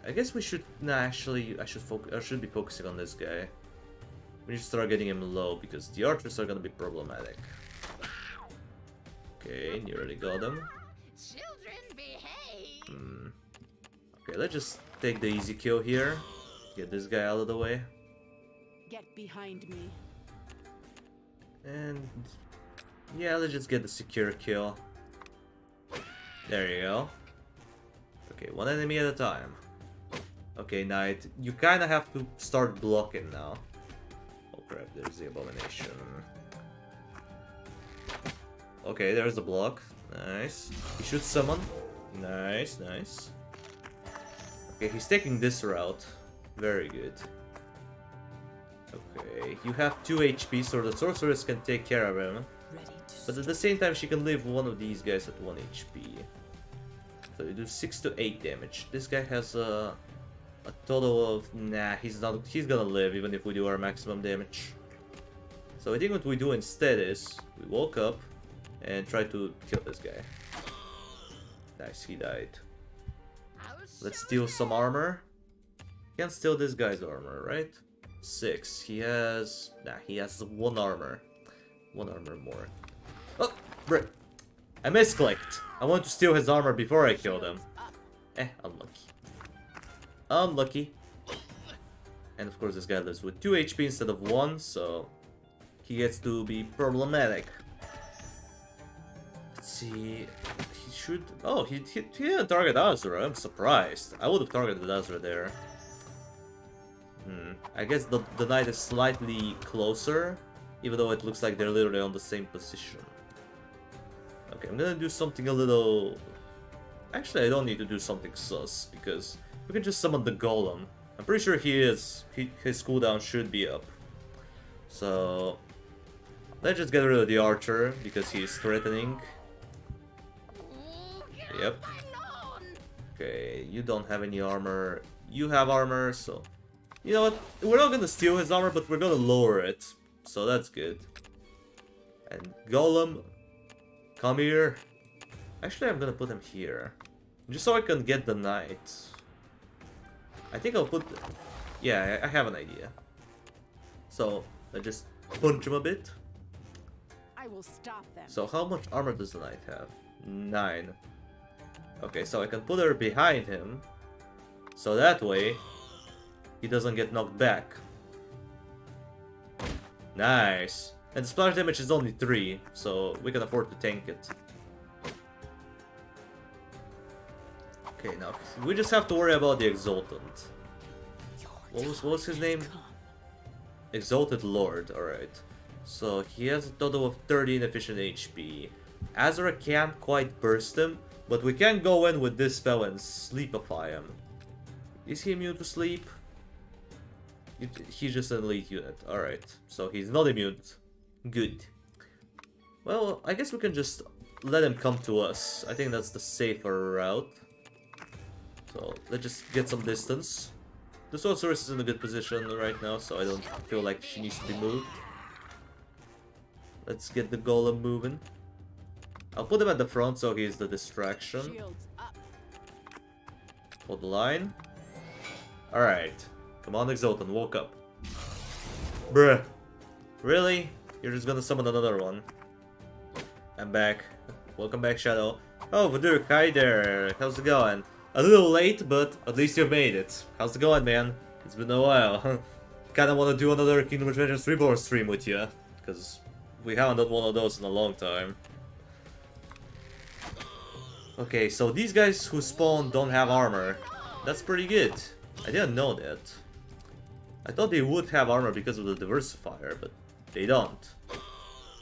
I guess we should... Nah, actually, I should be focusing on this guy. We need to start getting him low, because the archers are gonna be problematic. Okay, nearly got him. Children, behave. Okay, let's just take the easy kill here. Get this guy out of the way. Get behind me. And... yeah, let's just get the secure kill. There you go. Okay, one enemy at a time. Okay, knight, you kind of have to start blocking now. Oh crap, there's the abomination. Okay, there's the block. Nice. He should summon. Nice, nice. Okay, he's taking this route. Very good. Okay, you have 2 HP, so the sorceress can take care of him. Ready to But at the same time, she can leave one of these guys at 1 HP. So you do 6 to 8 damage. This guy has a total of... Nah, he's gonna live even if we do our maximum damage. So I think what we do instead is, we woke up and try to kill this guy. Nice, he died. Let's steal some armor. Can't steal this guy's armor, right? 6. He has... Nah, he has 1 armor. 1 armor more. Oh, bruh. I misclicked. I wanted to steal his armor before I killed him. Unlucky. Unlucky. And of course this guy lives with 2 HP instead of 1, so... he gets to be problematic. Let's see... He should... Oh, he didn't target Azura. I'm surprised. I would have targeted Azura there. I guess the knight is slightly closer, even though it looks like they're literally on the same position. Okay, I'm gonna do something a little... Actually, I don't need to do something sus, because we can just summon the golem. I'm pretty sure his cooldown should be up. So... let's just get rid of the archer, because he is threatening. Yep. Okay, you don't have any armor. You have armor, so... You know what? We're not gonna steal his armor, but we're gonna lower it. So that's good. And Golem, come here. Actually, I'm gonna put him here. Just so I can get the knight. I think I'll put... Yeah, I have an idea. So, I just punch him a bit. I will stop them. So how much armor does the knight have? 9. Okay, so I can put her behind him. So that way, he doesn't get knocked back. Nice. And the splash damage is only 3, so we can afford to tank it. Okay, now we just have to worry about the Exultant. What was his name? Exalted Lord, alright. So he has a total of 13 efficient HP. Azura can't quite burst him, but we can go in with this spell and sleepify him. Is he immune to sleep? He's just an elite unit, alright. So he's not immune. Good. Well, I guess we can just let him come to us. I think that's the safer route. So let's just get some distance. The sorceress is in a good position right now, so I don't feel like she needs to be moved. Let's get the golem moving. I'll put him at the front so he's the distraction. Shields up. Hold the line. Alright. Come on, Exultant, woke up. Bruh. Really? You're just gonna summon another one. I'm back. Welcome back, Shadow. Oh, Vaduk, hi there. How's it going? A little late, but at least you made it. How's it going, man? It's been a while. Kinda wanna do another Kingdom Adventures Reborn stream with you, because we haven't done one of those in a long time. Okay, so these guys who spawn don't have armor. That's pretty good. I didn't know that. I thought they would have armor because of the diversifier, but they don't.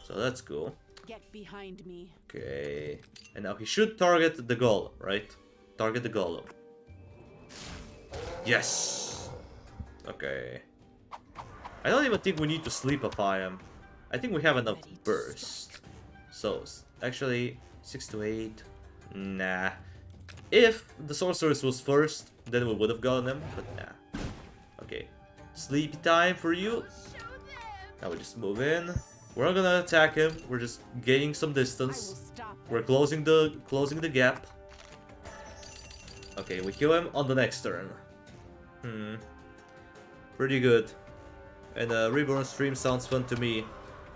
So that's cool. Get behind me. Okay. And now he should target the golem, right? Target the golem. Yes! Okay. I don't even think we need to sleepify him. I think we have enough burst. So, actually, 6 to 8. Nah. If the sorceress was first, then we would have gotten him, but nah. Okay. Sleepy time for you. Now we just move in. We're not gonna attack him. We're just gaining some distance. We're closing the gap. Okay, we kill him on the next turn. Pretty good. And Reborn stream sounds fun to me.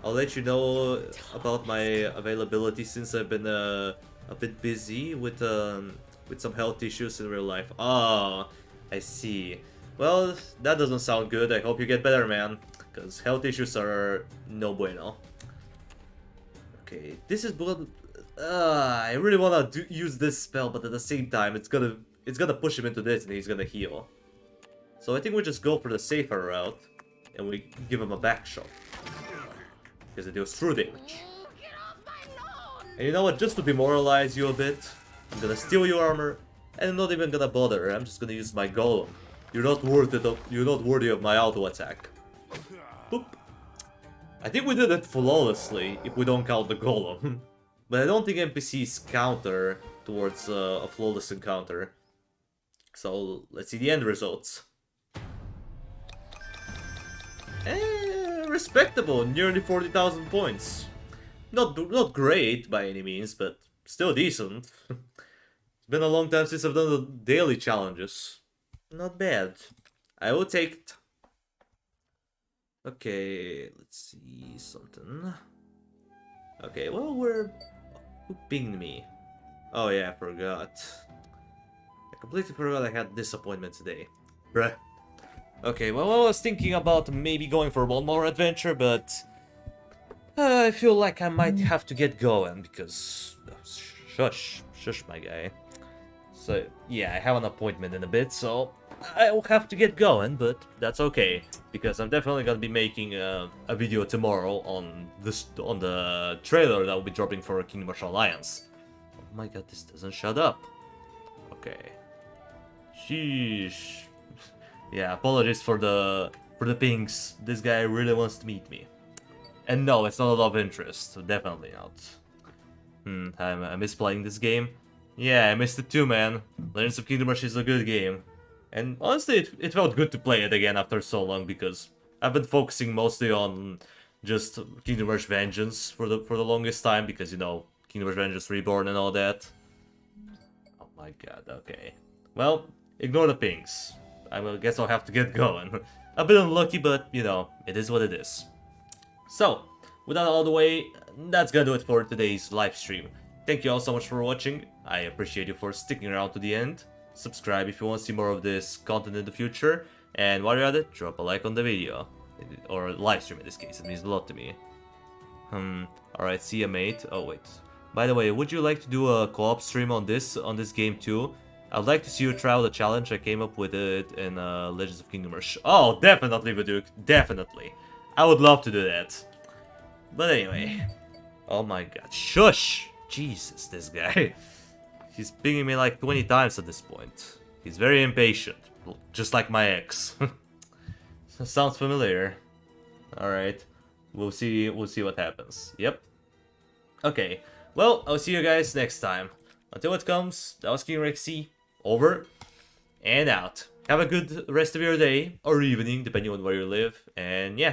I'll let you know about my availability since I've been a bit busy with some health issues in real life. Oh, I see. Well, that doesn't sound good. I hope you get better, man. Because health issues are no bueno. Okay, this is blood. I really wanna use this spell, but at the same time, it's gonna push him into this, and he's gonna heal. So I think we just go for the safer route, and we give him a back shot because it deals true damage. And you know what? Just to demoralize you a bit, I'm gonna steal your armor, and I'm not even gonna bother. I'm just gonna use my golem. You're not worthy of my auto attack. Boop. I think we did it flawlessly if we don't count the golem. But I don't think NPCs counter towards a flawless encounter. So let's see the end results. Respectable, nearly 40,000 points. Not great by any means, but still decent. It's been a long time since I've done the daily challenges. Not bad. I will take it. Okay, let's see something. Okay, well, who pinged me? Oh yeah, I forgot. I completely forgot I had this appointment today. Bruh. Okay, well, I was thinking about maybe going for one more adventure, but I feel like I might have to get going because shush, my guy. So yeah, I have an appointment in a bit, so I'll have to get going, but that's okay because I'm definitely gonna be making a video tomorrow on the trailer that will be dropping for Kingdom Hearts Alliance. Oh my god, this doesn't shut up. Okay. Sheesh. Yeah, apologies for the pings. This guy really wants to meet me. And no, it's not a love interest. So definitely not. I miss playing this game. Yeah, I missed it too, man. Legends of Kingdom Hearts is a good game. And honestly, it felt good to play it again after so long because I've been focusing mostly on just Kingdom Hearts Vengeance for the longest time because, you know, Kingdom Hearts Vengeance Reborn and all that. Oh my god, okay. Well, ignore the pings. I guess I'll have to get going. A bit unlucky, but, you know, it is what it is. So, with that out of the way, that's gonna do it for today's live stream. Thank you all so much for watching. I appreciate you for sticking around to the end. Subscribe if you want to see more of this content in the future. And while you're at it, drop a like on the video. Or live stream in this case, it means a lot to me. Alright, see ya, mate. Oh, wait. By the way, would you like to do a co-op stream on this game too? I'd like to see you try out the challenge. I came up with it in Legends of Kingdom Hearts. Oh, definitely, Viduk. Definitely. I would love to do that. But anyway. Oh my god. Shush! Jesus, this guy. He's pinging me like 20 times at this point. He's very impatient. Just like my ex. Sounds familiar. Alright. We'll see what happens. Yep. Okay. Well, I'll see you guys next time. Until it comes, that was King Rexy. Over and out. Have a good rest of your day or evening, depending on where you live. And yeah.